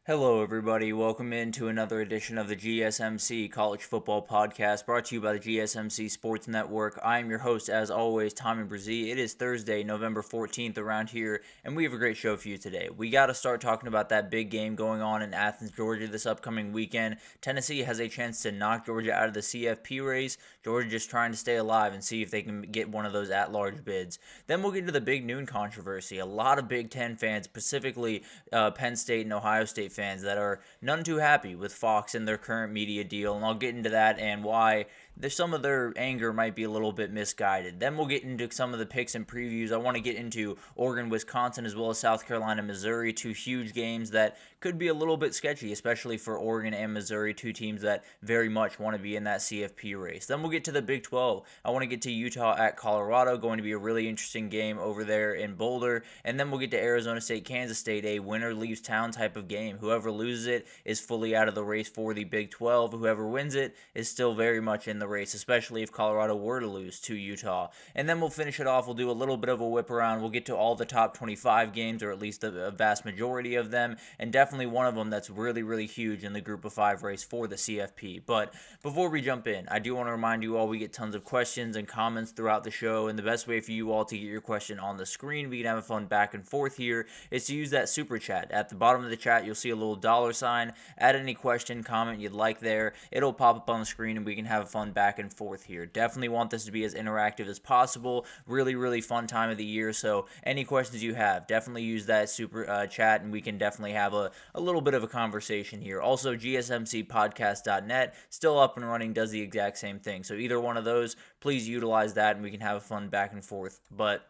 Hello, everybody. Welcome into another edition of the GSMC College Football Podcast, brought to you by the GSMC Sports Network. I am your host, as always, Tommy Brzee. It is Thursday, November 14th around here, and we have a great show for you today. We got to start talking about that big game going on in Athens, Georgia this upcoming weekend. Tennessee has a chance to knock Georgia out of the CFP race. Georgia just trying to stay alive and see if they can get one of those at-large bids. Then we'll get to the big noon controversy. A lot of Big Ten fans, specifically Penn State and Ohio State fans, that are none too happy with Fox and their current media deal, and I'll get into that and why some of their anger might be a little bit misguided. Then we'll get into some of the picks and previews. I want to get into Oregon, Wisconsin, as well as South Carolina, Missouri, two huge games that could be a little bit sketchy, especially for Oregon and Missouri, two teams that very much want to be in that CFP race. Then we'll get to the Big 12. I want to get to Utah at Colorado, going to be a really interesting game over there in Boulder. And then we'll get to Arizona State, Kansas State, a winner leaves town type of game. Whoever loses it is fully out of the race for the Big 12. Whoever wins it is still very much in the race, especially if Colorado were to lose to Utah. And then we'll finish it off. We'll do a little bit of a whip around. We'll get to all the top 25 games, or at least a vast majority of them, and definitely one of them that's really, really huge in the Group of 5 race for the CFP. But before we jump in, I do want to remind you all we get tons of questions and comments throughout the show, and the best way for you all to get your question on the screen, we can have a fun back and forth here, is to use that super chat. At the bottom of the chat, you'll see a little $sign. Add any question, comment you'd like there. It'll pop up on the screen, and we can have a fun back and forth here. Definitely want this to be as interactive as possible. Really, really fun time of the year, so any questions you have, definitely use that super chat, and we can definitely have a little bit of a conversation here. Also, GSMCpodcast.net, still up and running, does the exact same thing. So either one of those, please utilize that, and we can have a fun back and forth. But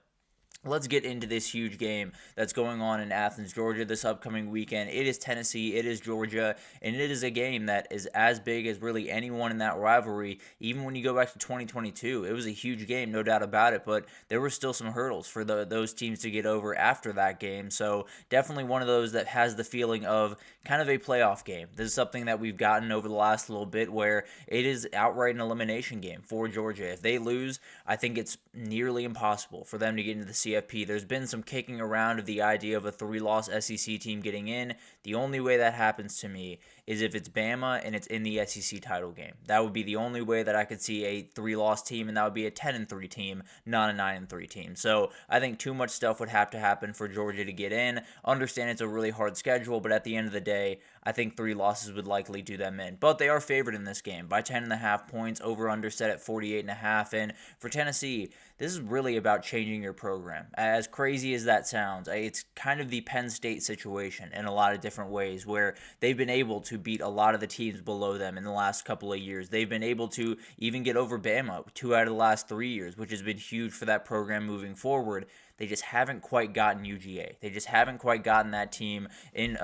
let's get into this huge game that's going on in Athens, Georgia this upcoming weekend. It is Tennessee, it is Georgia, and it is a game that is as big as really anyone in that rivalry. Even when you go back to 2022, it was a huge game, no doubt about it, but there were still some hurdles for those teams to get over after that game. So definitely one of those that has the feeling of kind of a playoff game. This is something that we've gotten over the last little bit where it is outright an elimination game for Georgia. If they lose, I think it's nearly impossible for them to get into the CFP. There's been some kicking around of the idea of a 3-loss SEC team getting in. The only way that happens to me is if it's Bama and it's in the SEC title game. That would be the only way that I could see a 3-loss team, and that would be a 10-3 team, not a 9-3 team. So I think too much stuff would have to happen for Georgia to get in. Understand it's a really hard schedule, but at the end of the day, I think 3 losses would likely do them in. But they are favored in this game by 10.5 points, over-under set at 48.5. And for Tennessee, this is really about changing your program. As crazy as that sounds, it's kind of the Penn State situation in a lot of different ways, where they've been able to beat a lot of the teams below them in the last couple of years. They've been able to even get over Bama 2 out of the last 3 years, which has been huge for that program moving forward. They just haven't quite gotten UGA. They just haven't quite gotten that team in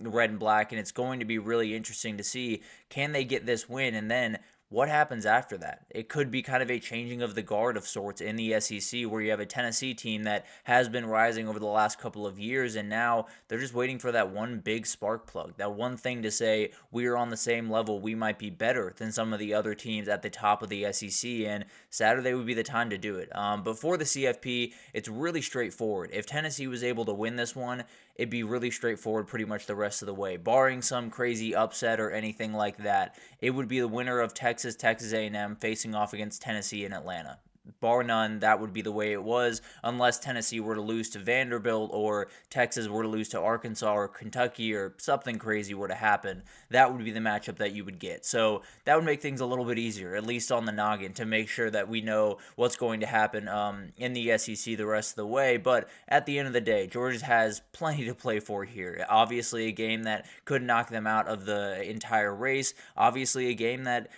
red and black, and it's going to be really interesting to see, can they get this win, and then what happens after that? It could be kind of a changing of the guard of sorts in the SEC, where you have a Tennessee team that has been rising over the last couple of years, and now they're just waiting for that one big spark plug, that one thing to say, we are on the same level, we might be better than some of the other teams at the top of the SEC, and Saturday would be the time to do it. But for the CFP, it's really straightforward. If Tennessee was able to win this one, it'd be really straightforward pretty much the rest of the way. Barring some crazy upset or anything like that, it would be the winner of Texas A&M facing off against Tennessee in Atlanta. Bar none, that would be the way it was, unless Tennessee were to lose to Vanderbilt or Texas were to lose to Arkansas or Kentucky or something crazy were to happen. That would be the matchup that you would get. So that would make things a little bit easier, at least on the noggin, to make sure that we know what's going to happen in the SEC the rest of the way. But at the end of the day, Georgia has plenty to play for here. Obviously a game that could knock them out of the entire race. Obviously a game that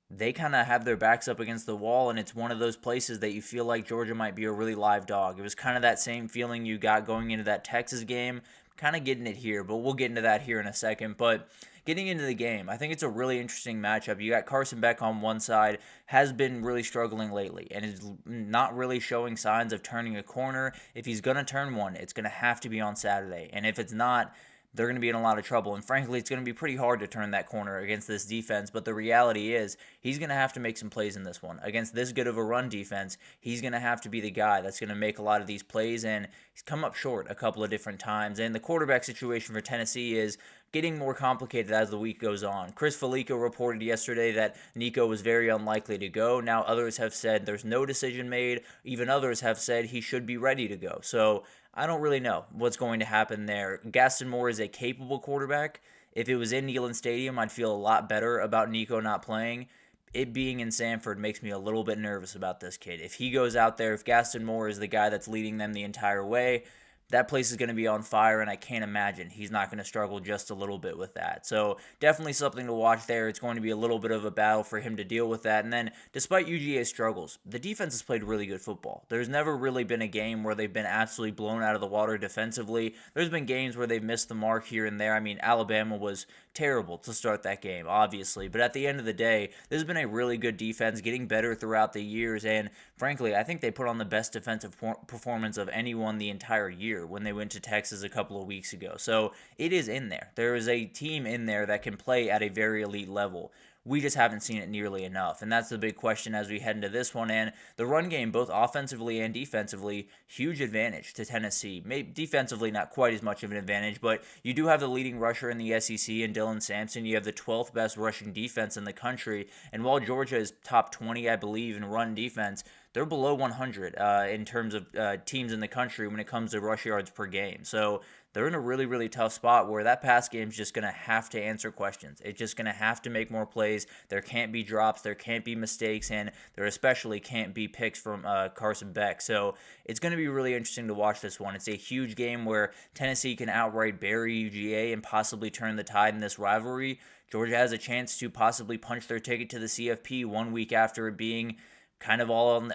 they kind of have their backs up against the wall, and it's one of those places that you feel like Georgia might be a really live dog. It was kind of that same feeling you got going into that Texas game, kind of getting it here, but we'll get into that here in a second. But getting into the game, I think it's a really interesting matchup. You got Carson Beck on one side, has been really struggling lately, and is not really showing signs of turning a corner. If he's going to turn one, it's going to have to be on Saturday, and if it's not, they're going to be in a lot of trouble. And frankly, it's going to be pretty hard to turn that corner against this defense. But the reality is, he's going to have to make some plays in this one. Against this good of a run defense, he's going to have to be the guy that's going to make a lot of these plays. And he's come up short a couple of different times. And the quarterback situation for Tennessee is getting more complicated as the week goes on. Chris Felico reported yesterday that Nico was very unlikely to go. Now others have said there's no decision made. Even others have said he should be ready to go. So I don't really know what's going to happen there. Gaston Moore is a capable quarterback. If it was in Neyland Stadium, I'd feel a lot better about Nico not playing. It being in Sanford makes me a little bit nervous about this kid. If he goes out there, if Gaston Moore is the guy that's leading them the entire way, that place is going to be on fire, and I can't imagine he's not going to struggle just a little bit with that. So definitely something to watch there. It's going to be a little bit of a battle for him to deal with that. And then despite UGA's struggles, the defense has played really good football. There's never really been a game where they've been absolutely blown out of the water defensively. There's been games where they've missed the mark here and there. I mean, Alabama was terrible to start that game, obviously. But at the end of the day, this has been a really good defense, getting better throughout the years. And frankly, I think they put on the best defensive performance of anyone the entire year when they went to Texas a couple of weeks ago. So it is in there. There is a team in there that can play at a very elite level. We just haven't seen it nearly enough, and that's the big question as we head into this one. And the run game, both offensively and defensively, huge advantage to Tennessee. Maybe defensively, not quite as much of an advantage, but you do have the leading rusher in the SEC in Dylan Sampson. You have the 12th best rushing defense in the country, and while Georgia is top 20, I believe, in run defense, they're below 100 in terms of teams in the country when it comes to rush yards per game. So they're in a really, really tough spot where that pass game is just going to have to answer questions. It's just going to have to make more plays. There can't be drops. There can't be mistakes. And there especially can't be picks from Carson Beck. So it's going to be really interesting to watch this one. It's a huge game where Tennessee can outright bury UGA and possibly turn the tide in this rivalry. Georgia has a chance to possibly punch their ticket to the CFP 1 week after it being kind of all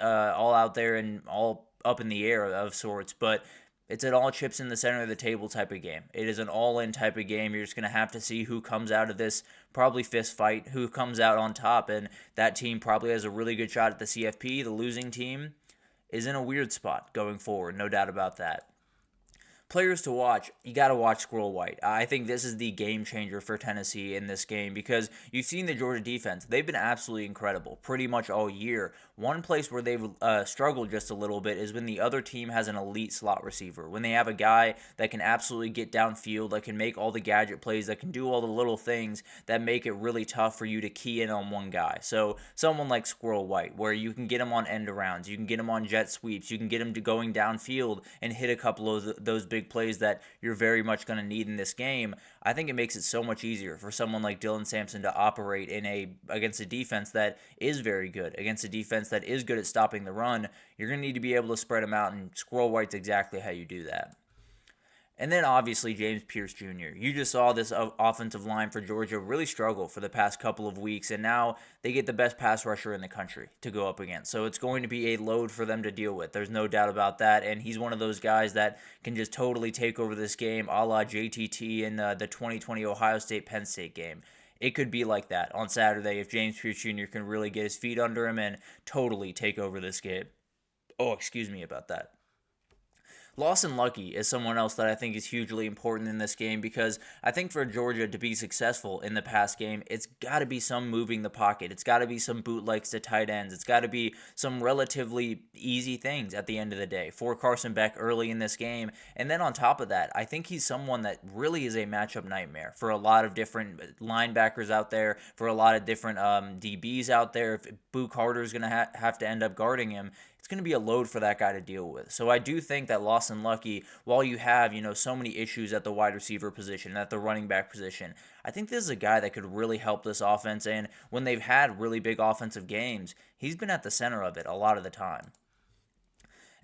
out there and all up in the air of sorts. But it's an all chips in the center of the table type of game. It is an all-in type of game. You're just going to have to see who comes out of this probably fist fight, who comes out on top, and that team probably has a really good shot at the CFP. The losing team is in a weird spot going forward, no doubt about that. Players to watch, you got to watch Squirrel White. I think this is the game changer for Tennessee in this game because you've seen the Georgia defense. They've been absolutely incredible pretty much all year. One place where they've struggled just a little bit is when the other team has an elite slot receiver. When they have a guy that can absolutely get downfield, that can make all the gadget plays, that can do all the little things that make it really tough for you to key in on one guy. So someone like Squirrel White, where you can get him on end arounds, you can get him on jet sweeps, you can get him to going downfield and hit a couple of those big plays that you're very much going to need in this game. I think it makes it so much easier for someone like Dylan Sampson to operate against a defense that is very good, against a defense that is good at stopping the run. You're going to need to be able to spread them out, and Squirrel White's exactly how you do that. And then obviously James Pierce Jr. You just saw this offensive line for Georgia really struggle for the past couple of weeks, and now they get the best pass rusher in the country to go up against. So it's going to be a load for them to deal with. There's no doubt about that, and he's one of those guys that can just totally take over this game, a la JTT in the 2020 Ohio State-Penn State game. It could be like that on Saturday if James Pierce Jr. can really get his feet under him and totally take over this game. Oh, excuse me about that. Lawson Lucky is someone else that I think is hugely important in this game because I think for Georgia to be successful in the pass game, it's got to be some moving the pocket. It's got to be some bootlegs to tight ends. It's got to be some relatively easy things at the end of the day for Carson Beck early in this game. And then on top of that, I think he's someone that really is a matchup nightmare for a lot of different linebackers out there, for a lot of different DBs out there. If Boo Carter is going to have to end up guarding him, it's going to be a load for that guy to deal with. So I do think that Lawson Lucky, while you have, so many issues at the wide receiver position, at the running back position, I think this is a guy that could really help this offense. And when they've had really big offensive games, he's been at the center of it a lot of the time.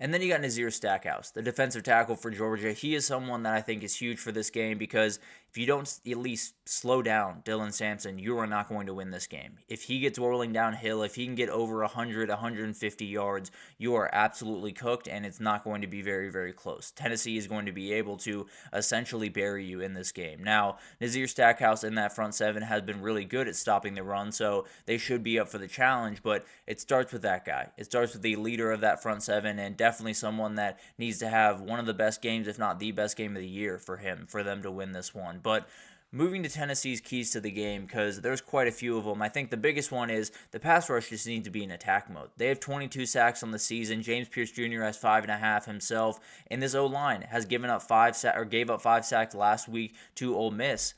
And then you got Nazir Stackhouse, the defensive tackle for Georgia. He is someone that I think is huge for this game because if you don't at least slow down Dylan Sampson, you are not going to win this game. If he gets rolling downhill, if he can get over 100, 150 yards, you are absolutely cooked, and it's not going to be very, very close. Tennessee is going to be able to essentially bury you in this game. Now, Nazir Stackhouse in that front seven has been really good at stopping the run, so they should be up for the challenge, but it starts with that guy. It starts with the leader of that front seven, and definitely someone that needs to have one of the best games, if not the best game of the year for them to win this one. But moving to Tennessee's keys to the game, because there's quite a few of them. I think the biggest one is the pass rush just needs to be in attack mode. They have 22 sacks on the season. James Pierce Jr. has 5.5 himself, and this O-line has gave up 5 sacks last week to Ole Miss.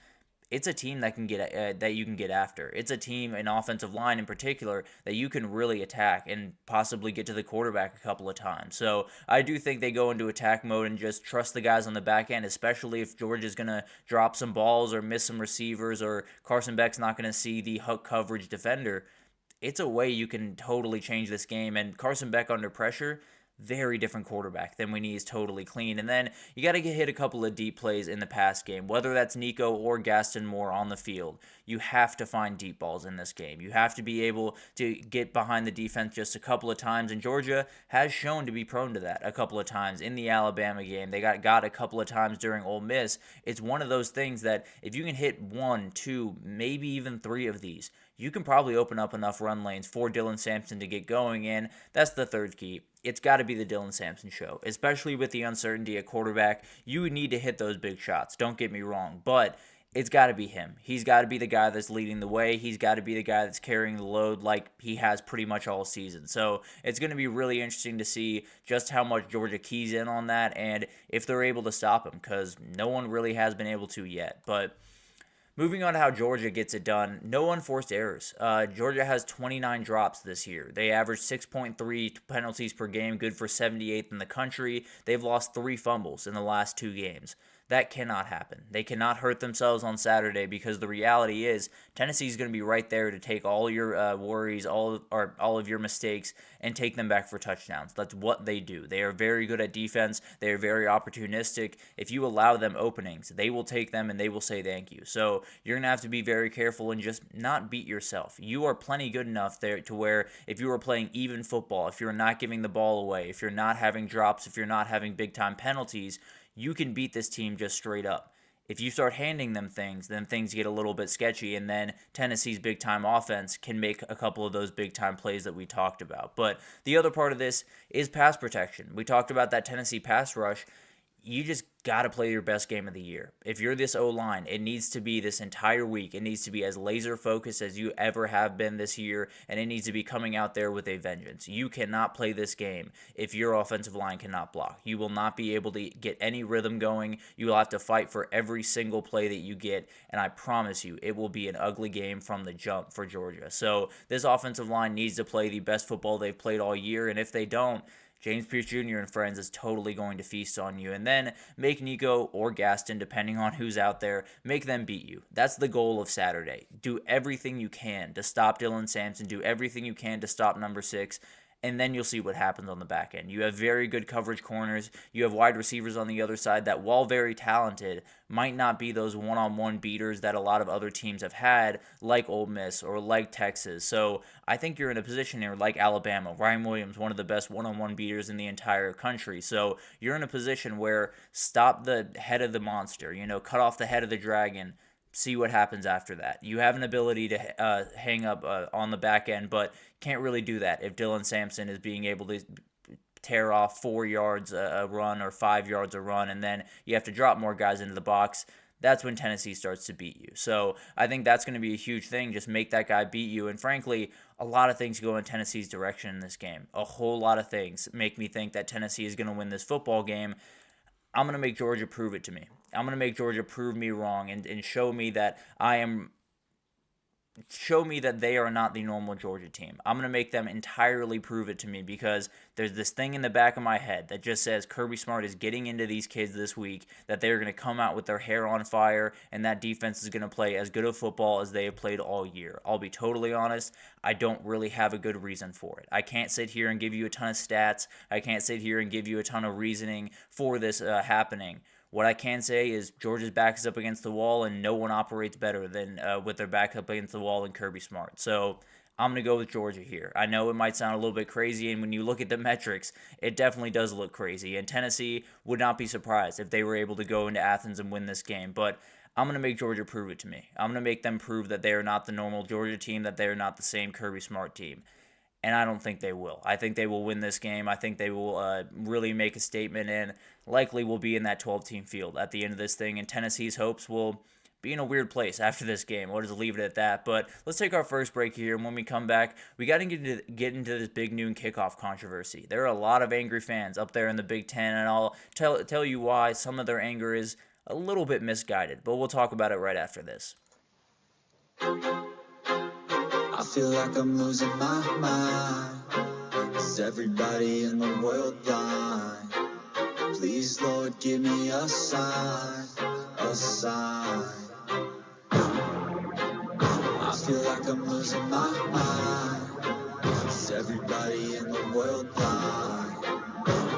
It's a team that you can get after. It's a team, an offensive line in particular, that you can really attack and possibly get to the quarterback a couple of times. So I do think they go into attack mode and just trust the guys on the back end, especially if Georgia's going to drop some balls or miss some receivers, or Carson Beck's not going to see the hook coverage defender. It's a way you can totally change this game. And Carson Beck under pressure, very different quarterback than when he's totally clean. And then you got to hit a couple of deep plays in the pass game, whether that's Nico or Gaston Moore on the field. You have to find deep balls in this game. You have to be able to get behind the defense just a couple of times, and Georgia has shown to be prone to that a couple of times in the Alabama game. They got a couple of times during Ole Miss. It's one of those things that if you can hit 1, 2, maybe even 3 of these, you can probably open up enough run lanes for Dylan Sampson to get going, and that's the third key. It's got to be the Dylan Sampson show, especially with the uncertainty at quarterback. You need to hit those big shots, don't get me wrong, but it's got to be him. He's got to be the guy that's leading the way. He's got to be the guy that's carrying the load like he has pretty much all season. So it's going to be really interesting to see just how much Georgia keys in on that and if they're able to stop him, because no one really has been able to yet. But moving on to how Georgia gets it done, no unforced errors. Georgia has 29 drops this year. They average 6.3 penalties per game, good for 78th in the country. They've lost 3 fumbles in the last 2 games. That cannot happen. They cannot hurt themselves on Saturday, because the reality is Tennessee's going to be right there to take all your worries, all of your mistakes, and take them back for touchdowns. That's what they do. They are very good at defense. They are very opportunistic. If you allow them openings, they will take them and they will say thank you. So you're going to have to be very careful and just not beat yourself. You are plenty good enough there to where if you are playing even football, if you're not giving the ball away, if you're not having drops, if you're not having big-time penalties, you can beat this team just straight up. If you start handing them things, then things get a little bit sketchy, and then Tennessee's big-time offense can make a couple of those big-time plays that we talked about. But the other part of this is pass protection. We talked about that Tennessee pass rush. You just got to play your best game of the year. If you're this O-line, it needs to be this entire week. It needs to be as laser-focused as you ever have been this year, and it needs to be coming out there with a vengeance. You cannot play this game if your offensive line cannot block. You will not be able to get any rhythm going. You will have to fight for every single play that you get, and I promise you, it will be an ugly game from the jump for Georgia. So this offensive line needs to play the best football they've played all year, and if they don't, James Pierce Jr. and friends is totally going to feast on you. And then make Nico or Gaston, depending on who's out there, make them beat you. That's the goal of Saturday. Do everything you can to stop Dylan Sampson. Do everything you can to stop number 6. And then you'll see what happens on the back end. You have very good coverage corners. You have wide receivers on the other side that, while very talented, might not be those one-on-one beaters that a lot of other teams have had, like Ole Miss or like Texas. So I think you're in a position here like Alabama. Ryan Williams, one of the best one-on-one beaters in the entire country. So you're in a position where stop the head of the monster, cut off the head of the dragon. See what happens after that. You have an ability to hang up on the back end, but can't really do that if Dylan Sampson is being able to tear off 4 yards a run or 5 yards a run, and then you have to drop more guys into the box. That's when Tennessee starts to beat you. So I think that's going to be a huge thing. Just make that guy beat you. And frankly, a lot of things go in Tennessee's direction in this game. A whole lot of things make me think that Tennessee is going to win this football game. I'm going to make Georgia prove it to me. I'm going to make Georgia prove me wrong and show me that they are not the normal Georgia team. I'm going to make them entirely prove it to me, because there's this thing in the back of my head that just says Kirby Smart is getting into these kids this week, that they're going to come out with their hair on fire, and that defense is going to play as good of football as they have played all year. I'll be totally honest, I don't really have a good reason for it. I can't sit here and give you a ton of stats. I can't sit here and give you a ton of reasoning for this happening. What I can say is Georgia's back is up against the wall, and no one operates better than with their back up against the wall than Kirby Smart. So I'm going to go with Georgia here. I know it might sound a little bit crazy, and when you look at the metrics, it definitely does look crazy. And Tennessee would not be surprised if they were able to go into Athens and win this game. But I'm going to make Georgia prove it to me. I'm going to make them prove that they are not the normal Georgia team, that they are not the same Kirby Smart team. And I don't think they will. I think they will win this game. I think they will really make a statement and likely will be in that 12-team field at the end of this thing. And Tennessee's hopes will be in a weird place after this game. We'll just leave it at that. But let's take our first break here, and when we come back, we got to get into this big noon kickoff controversy. There are a lot of angry fans up there in the Big Ten, and I'll tell you why some of their anger is a little bit misguided. But we'll talk about it right after this. I feel like I'm losing my mind. Is everybody in the world blind? Please, Lord, give me a sign, a sign. I feel like I'm losing my mind. Is everybody in the world blind?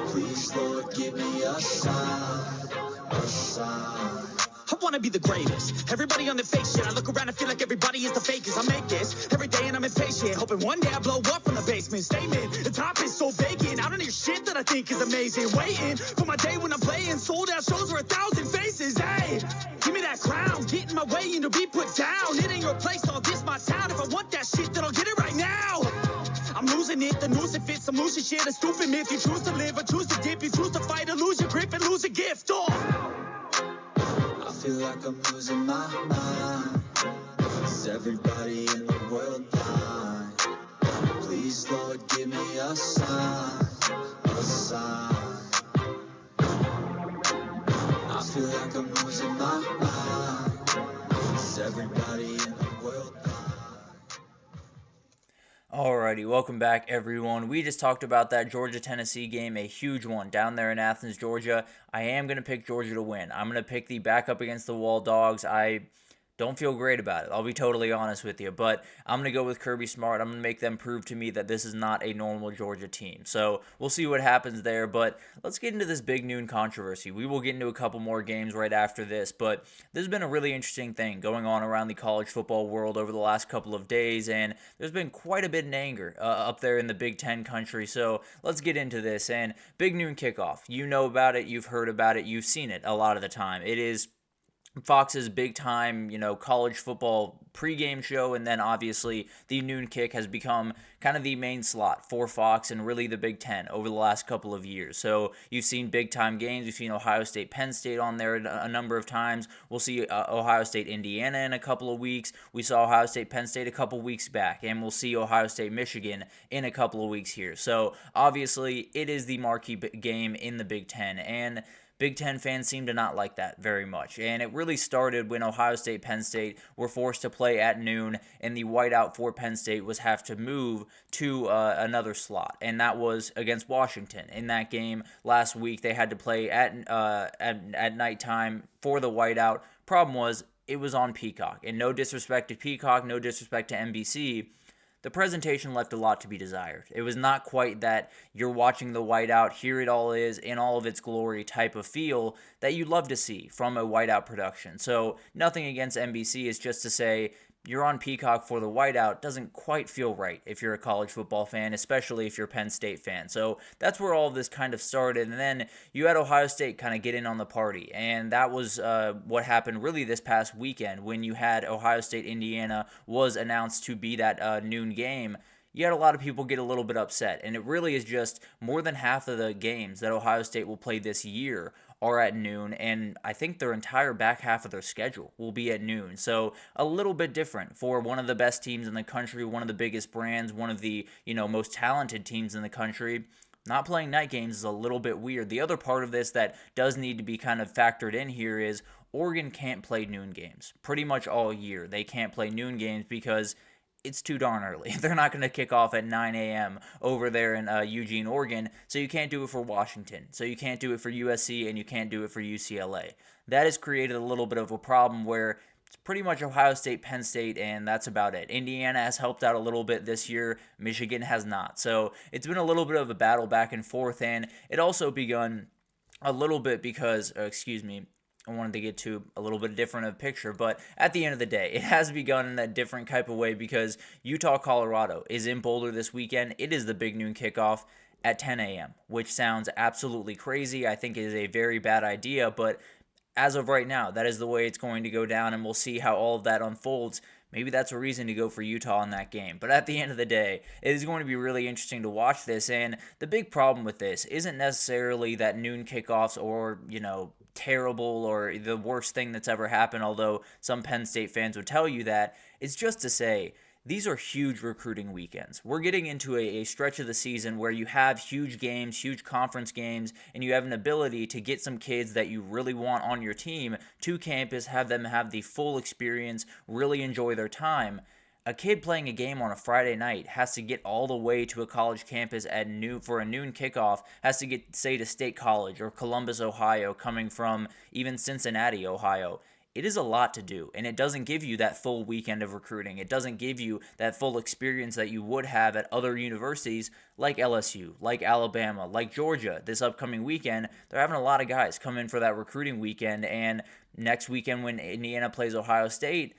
Please, Lord, give me a sign, a sign. I wanna be the greatest. Everybody on the fake shit. I look around and feel like everybody is the fakest. I make this every day and I'm impatient. Hoping one day I blow up from the basement. Statement, the top is so vacant. I don't hear shit that I think is amazing. Waiting for my day when I'm playing. Sold out shows where 1,000 faces. Hey, give me that crown. Get in my way and to be put down. It ain't your place, all this my town. If I want that shit, then I'll get it right now. I'm losing it, the noose it fits. I'm losing shit, a stupid myth. You choose to live or choose to dip. You choose to fight or lose your grip and lose a gift. I feel like I'm losing my mind. Is everybody in the world blind? Please, Lord, give me a sign, a sign. I feel like I'm losing my mind. Is everybody in the world blind? Alrighty, welcome back, everyone. We just talked about that Georgia-Tennessee game, a huge one down there in Athens, Georgia. I am going to pick Georgia to win. I'm going to pick the back up against the wall Dogs. I don't feel great about it. I'll be totally honest with you, but I'm going to go with Kirby Smart. I'm going to make them prove to me that this is not a normal Georgia team. So we'll see what happens there, but let's get into this big noon controversy. We will get into a couple more games right after this, but this has been a really interesting thing going on around the college football world over the last couple of days, and there's been quite a bit of anger up there in the Big Ten country. So let's get into this. And big noon kickoff. You know about it. You've heard about it. You've seen it a lot of the time. It is Fox's big time, college football pregame show, and then obviously the noon kick has become kind of the main slot for Fox and really the Big Ten over the last couple of years. So you've seen big time games. You've seen Ohio State, Penn State on there a number of times. We'll see Ohio State, Indiana in a couple of weeks. We saw Ohio State, Penn State a couple weeks back, and we'll see Ohio State, Michigan in a couple of weeks here. So obviously it is the marquee game in the Big Ten, and Big Ten fans seem to not like that very much, and it really started when Ohio State, Penn State were forced to play at noon, and the whiteout for Penn State was have to move to another slot, and that was against Washington. In that game last week, they had to play at nighttime for the whiteout. Problem was, it was on Peacock, and no disrespect to Peacock, no disrespect to NBC, the presentation left a lot to be desired. It was not quite that you're watching the whiteout, here it all is in all of its glory type of feel that you'd love to see from a whiteout production. So nothing against NBC, is just to say you're on Peacock for the whiteout doesn't quite feel right if you're a college football fan, especially if you're a Penn State fan. So that's where all of this kind of started. And then you had Ohio State kind of get in on the party. And that was what happened really this past weekend when you had Ohio State, Indiana was announced to be that noon game. You had a lot of people get a little bit upset. And it really is just more than half of the games that Ohio State will play this year are at noon, and I think their entire back half of their schedule will be at noon. So a little bit different for one of the best teams in the country, one of the biggest brands, one of the most talented teams in the country. Not playing night games is a little bit weird. The other part of this that does need to be kind of factored in here is Oregon can't play noon games pretty much all year. They can't play noon games because it's too darn early. They're not going to kick off at 9 a.m. over there in Eugene, Oregon, so you can't do it for Washington. So you can't do it for USC, and you can't do it for UCLA. That has created a little bit of a problem where it's pretty much Ohio State, Penn State, and that's about it. Indiana has helped out a little bit this year. Michigan has not. So it's been a little bit of a battle back and forth, and it also begun a little bit because, I wanted to get to a little bit different of a picture, but at the end of the day, it has begun in that different type of way because Utah, Colorado is in Boulder this weekend. It is the big noon kickoff at 10 a.m., which sounds absolutely crazy. I think it is a very bad idea, but as of right now, that is the way it's going to go down, and we'll see how all of that unfolds. Maybe that's a reason to go for Utah in that game. But at the end of the day, it is going to be really interesting to watch this. And the big problem with this isn't necessarily that noon kickoffs or, terrible or the worst thing that's ever happened, although some Penn State fans would tell you that. It's just to say, these are huge recruiting weekends. We're getting into a stretch of the season where you have huge games, huge conference games, and you have an ability to get some kids that you really want on your team to campus, have them have the full experience, really enjoy their time. A kid playing a game on a Friday night has to get all the way to a college campus at noon for a noon kickoff, has to get, say, to State College or Columbus, Ohio, coming from even Cincinnati, Ohio. It is a lot to do, and it doesn't give you that full weekend of recruiting. It doesn't give you that full experience that you would have at other universities like LSU, like Alabama, like Georgia. This upcoming weekend, they're having a lot of guys come in for that recruiting weekend, and next weekend when Indiana plays Ohio State,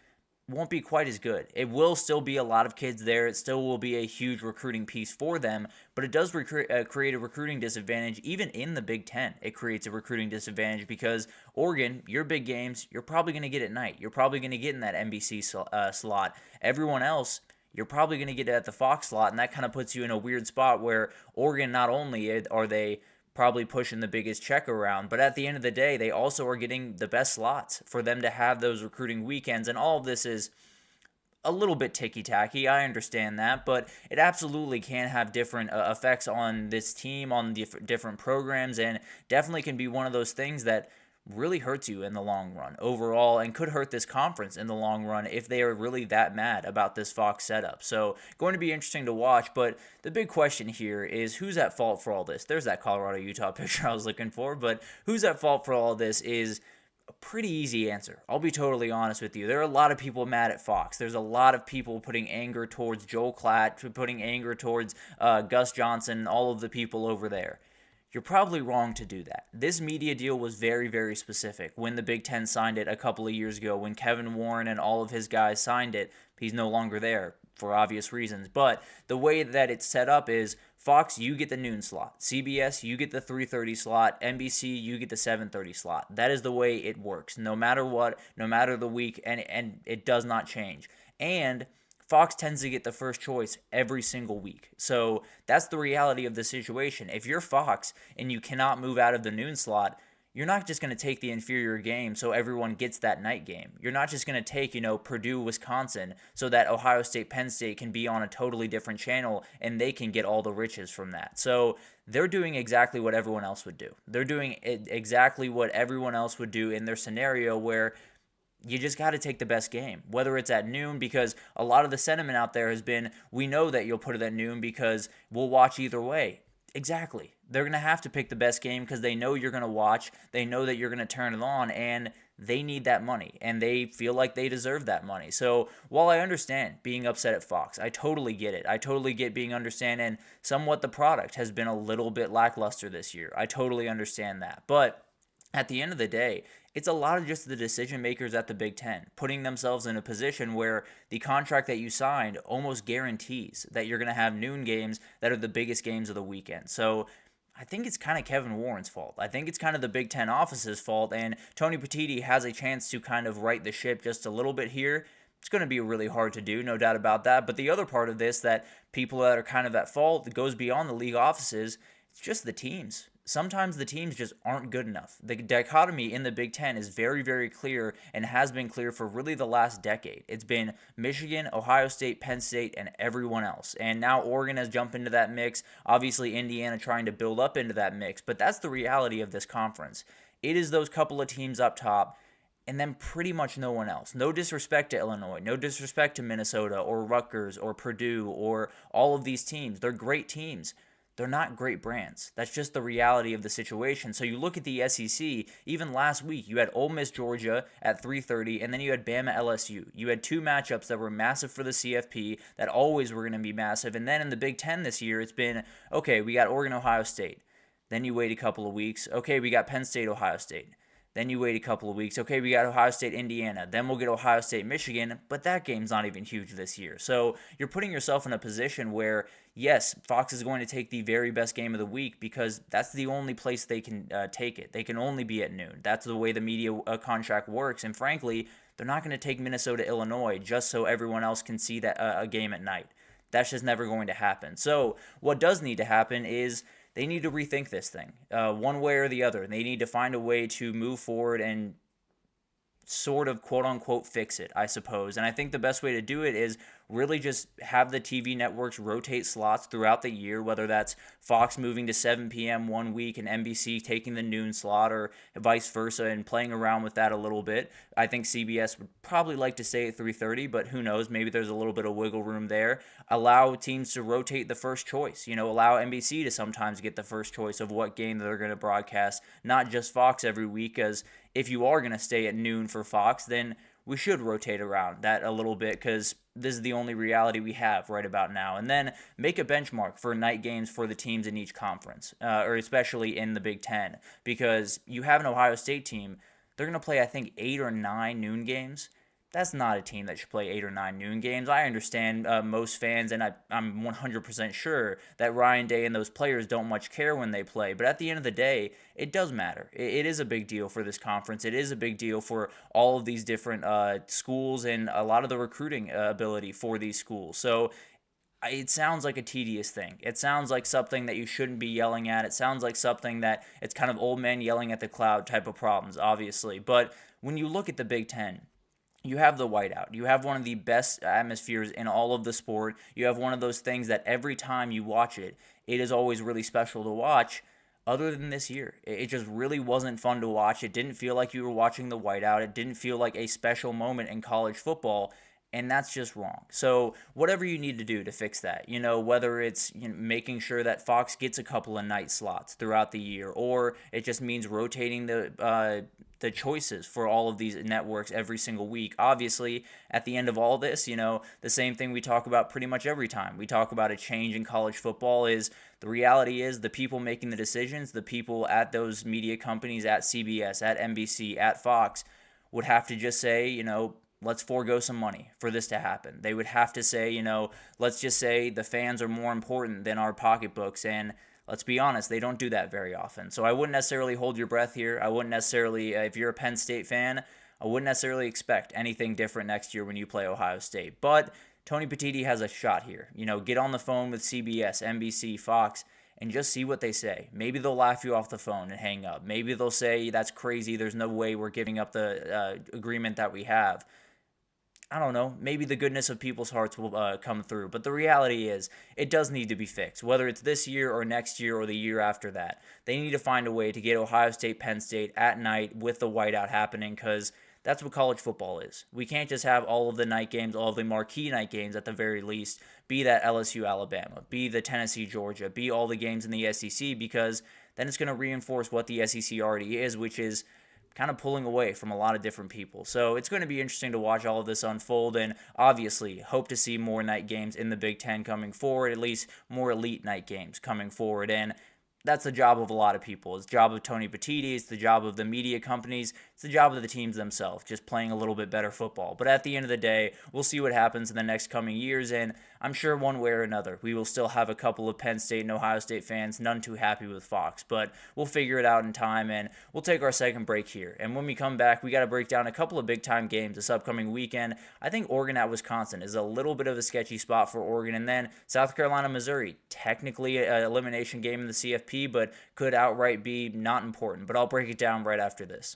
won't be quite as good. It will still be a lot of kids there. It still will be a huge recruiting piece for them, but it does create a recruiting disadvantage. Even in the Big Ten, it creates a recruiting disadvantage because Oregon, your big games, you're probably going to get at night. You're probably going to get in that NBC slot. Everyone else, you're probably going to get at the Fox slot, and that kind of puts you in a weird spot where Oregon, not only are they probably pushing the biggest check around, but at the end of the day, they also are getting the best slots for them to have those recruiting weekends, and all of this is a little bit ticky-tacky. I understand that, but it absolutely can have different effects on this team, on different programs, and definitely can be one of those things that really hurts you in the long run overall and could hurt this conference in the long run if they are really that mad about this Fox setup. So going to be interesting to watch, but the big question here is who's at fault for all this? There's that Colorado-Utah picture I was looking for, but who's at fault for all this is a pretty easy answer. I'll be totally honest with you. There are a lot of people mad at Fox. There's a lot of people putting anger towards Joel Klatt, putting anger towards Gus Johnson, all of the people over there. You're probably wrong to do that. This media deal was very, very specific. When the Big Ten signed it a couple of years ago, when Kevin Warren and all of his guys signed it, he's no longer there for obvious reasons. But the way that it's set up is Fox, you get the noon slot. CBS, you get the 3:30 slot. NBC, you get the 7:30 slot. That is the way it works. No matter what, no matter the week, and it does not change. And Fox tends to get the first choice every single week. So that's the reality of the situation. If you're Fox and you cannot move out of the noon slot, you're not just going to take the inferior game so everyone gets that night game. You're not just going to take, Purdue, Wisconsin so that Ohio State, Penn State can be on a totally different channel and they can get all the riches from that. So they're doing exactly what everyone else would do. They're doing exactly what everyone else would do in their scenario where you just got to take the best game, whether it's at noon, because a lot of the sentiment out there has been, we know that you'll put it at noon because we'll watch either way. Exactly. They're going to have to pick the best game because they know you're going to watch, they know that you're going to turn it on, and they need that money, and they feel like they deserve that money. So while I understand being upset at Fox, I totally get it. I totally get being understand, and somewhat the product has been a little bit lackluster this year. I totally understand that. But at the end of the day, it's a lot of just the decision makers at the Big Ten putting themselves in a position where the contract that you signed almost guarantees that you're going to have noon games that are the biggest games of the weekend. So I think it's kind of Kevin Warren's fault. I think it's kind of the Big Ten office's fault, and Tony Petitti has a chance to kind of right the ship just a little bit here. It's going to be really hard to do, no doubt about that. But the other part of this that people that are kind of at fault that goes beyond the league offices, it's just the teams. Sometimes the teams just aren't good enough. The dichotomy in the Big Ten is very, very clear and has been clear for really the last decade. It's been Michigan, Ohio State, Penn State, and everyone else. And now Oregon has jumped into that mix. Obviously, Indiana trying to build up into that mix. But that's the reality of this conference. It is those couple of teams up top, and then pretty much no one else. No disrespect to Illinois, no disrespect to Minnesota or Rutgers or Purdue or all of these teams. They're great teams. They're not great brands. That's just the reality of the situation. So you look at the SEC, even last week, you had Ole Miss, Georgia at 3:30, and then you had Bama, LSU. You had two matchups that were massive for the CFP, that always were going to be massive. And then in the Big Ten this year, it's been, okay, we got Oregon, Ohio State. Then you wait a couple of weeks. Okay, we got Penn State, Ohio State. Then you wait a couple of weeks. Okay, we got Ohio State, Indiana. Then we'll get Ohio State, Michigan. But that game's not even huge this year. So you're putting yourself in a position where, yes, Fox is going to take the very best game of the week because that's the only place they can take it. They can only be at noon. That's the way the media contract works. And frankly, they're not going to take Minnesota, Illinois just so everyone else can see that a game at night. That's just never going to happen. So what does need to happen is they need to rethink this thing one way or the other. They need to find a way to move forward and sort of quote-unquote fix it, I suppose. And I think the best way to do it is really just have the TV networks rotate slots throughout the year, whether that's Fox moving to 7 p.m. one week and NBC taking the noon slot or vice versa and playing around with that a little bit. I think CBS would probably like to stay at 3:30, but who knows? Maybe there's a little bit of wiggle room there. Allow teams to rotate the first choice. Allow NBC to sometimes get the first choice of what game they're going to broadcast, not just Fox every week, as if you are going to stay at noon for Fox, then we should rotate around that a little bit because this is the only reality we have right about now. And then make a benchmark for night games for the teams in each conference, or especially in the Big Ten, because you have an Ohio State team. They're going to play, I think, 8 or 9 noon games. That's not a team that should play 8 or 9 noon games. I understand most fans, and I'm 100% sure that Ryan Day and those players don't much care when they play. But at the end of the day, it does matter. It is a big deal for this conference. It is a big deal for all of these different schools and a lot of the recruiting ability for these schools. So it sounds like a tedious thing. It sounds like something that you shouldn't be yelling at. It sounds like something that it's kind of old man yelling at the cloud type of problems, obviously. But when you look at the Big Ten, you have the whiteout. You have one of the best atmospheres in all of the sport. You have one of those things that every time you watch it, it is always really special to watch. Other than this year, it just really wasn't fun to watch. It didn't feel like you were watching the whiteout. It didn't feel like a special moment in college football. And that's just wrong. So whatever you need to do to fix that, whether it's making sure that Fox gets a couple of night slots throughout the year, or it just means rotating the choices for all of these networks every single week. Obviously, at the end of all this, the same thing we talk about pretty much every time we talk about a change in college football is the reality is the people making the decisions, the people at those media companies, at CBS, at NBC, at Fox, would have to just say, let's forego some money for this to happen. They would have to say, let's just say the fans are more important than our pocketbooks. And let's be honest, they don't do that very often. So I wouldn't necessarily hold your breath here. I wouldn't necessarily, if you're a Penn State fan, I wouldn't necessarily expect anything different next year when you play Ohio State. But Tony Petitti has a shot here. Get on the phone with CBS, NBC, Fox, and just see what they say. Maybe they'll laugh you off the phone and hang up. Maybe they'll say, that's crazy. There's no way we're giving up the agreement that we have. I don't know, maybe the goodness of people's hearts will come through. But the reality is, it does need to be fixed, whether it's this year or next year or the year after that. They need to find a way to get Ohio State, Penn State at night with the whiteout happening, because that's what college football is. We can't just have all of the night games, all of the marquee night games at the very least, be that LSU, Alabama, be the Tennessee, Georgia, be all the games in the SEC, because then it's going to reinforce what the SEC already is, which is kind of pulling away from a lot of different people. So it's going to be interesting to watch all of this unfold, and obviously hope to see more night games in the Big Ten coming forward, at least more elite night games coming forward. And that's the job of a lot of people. It's the job of Tony Petitti. It's the job of the media companies. It's the job of the teams themselves, just playing a little bit better football. But at the end of the day, we'll see what happens in the next coming years, and I'm sure one way or another, we will still have a couple of Penn State and Ohio State fans none too happy with Fox. But we'll figure it out in time, and we'll take our second break here. And when we come back, we got to break down a couple of big-time games this upcoming weekend. I think Oregon at Wisconsin is a little bit of a sketchy spot for Oregon. And then South Carolina, Missouri, technically an elimination game in the CFP, but could outright be not important. But I'll break it down right after this.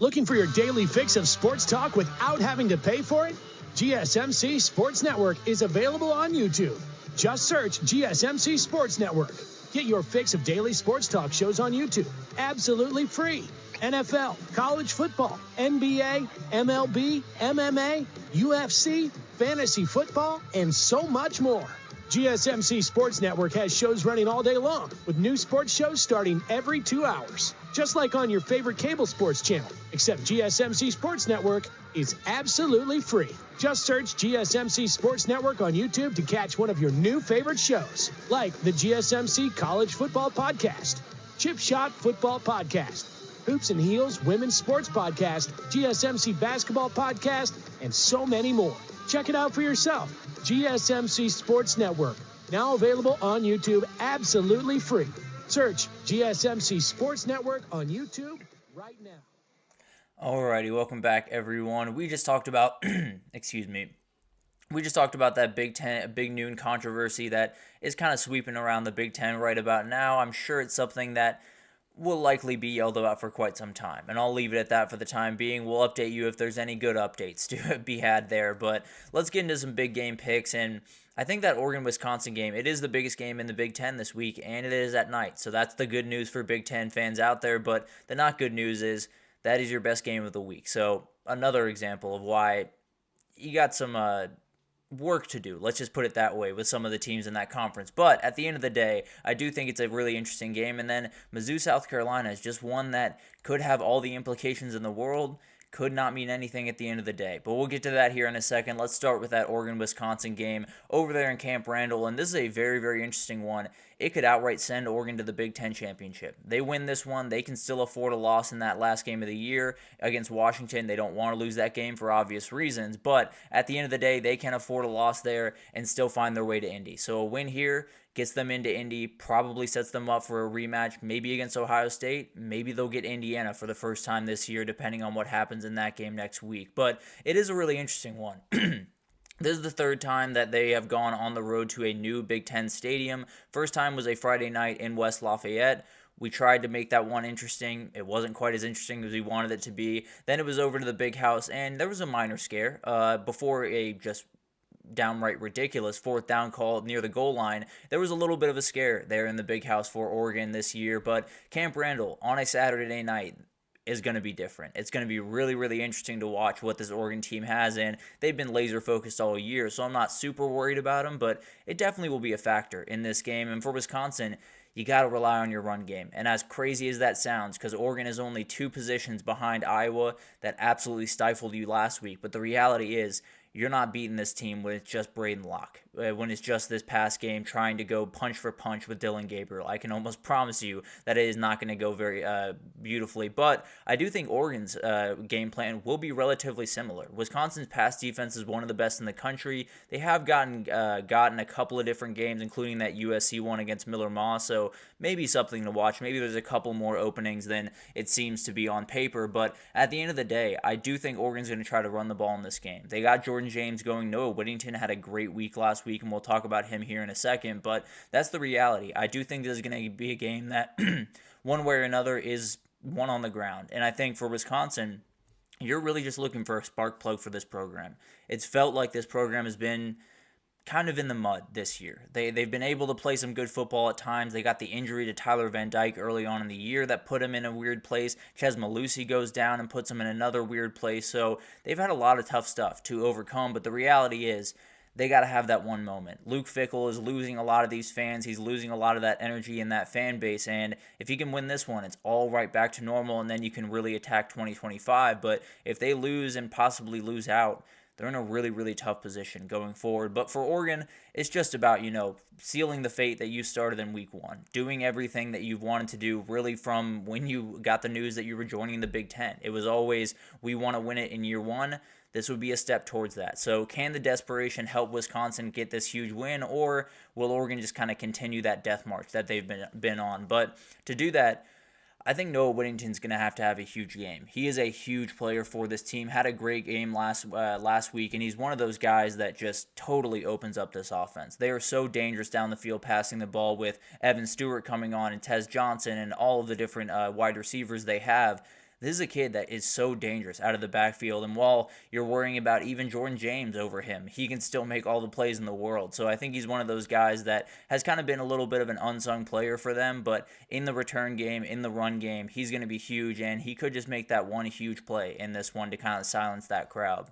Looking for your daily fix of sports talk without having to pay for it? GSMC Sports Network is available on YouTube. Just search GSMC Sports Network. Get your fix of daily sports talk shows on YouTube, absolutely free. NFL, college football, NBA, MLB, MMA, UFC, fantasy football, and so much more. GSMC Sports Network has shows running all day long, with new sports shows starting every 2 hours. Just like on your favorite cable sports channel, except GSMC Sports Network is absolutely free. Just search GSMC Sports Network on YouTube to catch one of your new favorite shows, like the GSMC College Football Podcast, Chip Shot Football Podcast, Hoops and Heels Women's Sports Podcast, GSMC Basketball Podcast, and so many more. Check it out for yourself. GSMC Sports Network, now available on YouTube absolutely free. Search GSMC Sports Network on YouTube right now. Alrighty, welcome back, everyone. We just talked about, We just talked about that Big Noon controversy that is kind of sweeping around the Big Ten right about now. I'm sure it's something that will likely be yelled about for quite some time, and I'll leave it at that for the time being. We'll update you if there's any good updates to be had there, but let's get into some big game picks. And I think that Oregon-Wisconsin game, it is the biggest game in the Big Ten this week, and it is at night, so that's the good news for Big Ten fans out there. But the not good news is that is your best game of the week. So another example of why you got some work to do, let's just put it that way, with some of the teams in that conference. But at the end of the day, I do think it's a really interesting game. And then Mizzou, South Carolina is just one that could have all the implications in the world, could not mean anything at the end of the day. But we'll get to that here in a second. Let's start with that Oregon-Wisconsin game over there in Camp Randall. And this is a very, very interesting one. It could outright send Oregon to the Big Ten championship. They win this one, they can still afford a loss in that last game of the year against Washington. They don't want to lose that game for obvious reasons, but at the end of the day, they can afford a loss there and still find their way to Indy. So a win here gets them into Indy, probably sets them up for a rematch, maybe against Ohio State. Maybe they'll get Indiana for the first time this year, depending on what happens in that game next week. But it is a really interesting one. This is the third time that they have gone on the road to a new Big Ten stadium. First time was a Friday night in West Lafayette. We tried to make that one interesting. It wasn't quite as interesting as we wanted it to be. Then it was over to the Big House, and there was a minor scare before a just downright ridiculous fourth down call near the goal line. There was a little bit of a scare there in the Big House for Oregon this year, but Camp Randall on a Saturday night is going to be different. It's going to be really, really interesting to watch what this Oregon team has, and they've been laser focused all year, so I'm not super worried about them, but it definitely will be a factor in this game. And for Wisconsin, you got to rely on your run game. And as crazy as that sounds, because Oregon is only 2 positions behind Iowa that absolutely stifled you last week, but the reality is you're not beating this team when it's just Braden Locke, when it's just this past game trying to go punch for punch with Dylan Gabriel. I can almost promise you that it is not going to go very beautifully. But I do think Oregon's game plan will be relatively similar. Wisconsin's pass defense is one of the best in the country. They have gotten a couple of different games, including that USC one against Miller Moss, so maybe something to watch. Maybe there's a couple more openings than it seems to be on paper. But at the end of the day, I do think Oregon's going to try to run the ball in this game. They got Jordan James going. Noah Whittington had a great week last week, and we'll talk about him here in a second, but that's the reality. I do think this is going to be a game that one way or another is won on the ground, and I think for Wisconsin, you're really just looking for a spark plug for this program. It's felt like this program has been kind of in the mud this year. They've been able to play some good football at times. They got the injury to Tyler Van Dyke early on in the year that put him in a weird place. Ches Malusi goes down and puts him in another weird place. So they've had a lot of tough stuff to overcome, but the reality is they got to have that one moment. Luke Fickell is losing a lot of these fans. He's losing a lot of that energy in that fan base, and if he can win this one, it's all right back to normal, and then you can really attack 2025. But if they lose and possibly lose out, they're in a really, really tough position going forward. But for Oregon, it's just about, sealing the fate that you started in week 1, doing everything that you've wanted to do really from when you got the news that you were joining the Big Ten. It was always, we want to win it in year 1. This would be a step towards that. So can the desperation help Wisconsin get this huge win, or will Oregon just kind of continue that death march that they've been on? But to do that, I think Noah Whittington's going to have a huge game. He is a huge player for this team, had a great game last week, and he's one of those guys that just totally opens up this offense. They are so dangerous down the field passing the ball with Evan Stewart coming on and Tez Johnson and all of the different wide receivers they have. This is a kid that is so dangerous out of the backfield, and while you're worrying about even Jordan James over him, he can still make all the plays in the world. So I think he's one of those guys that has kind of been a little bit of an unsung player for them, but in the return game, in the run game, he's going to be huge, and he could just make that one huge play in this one to kind of silence that crowd.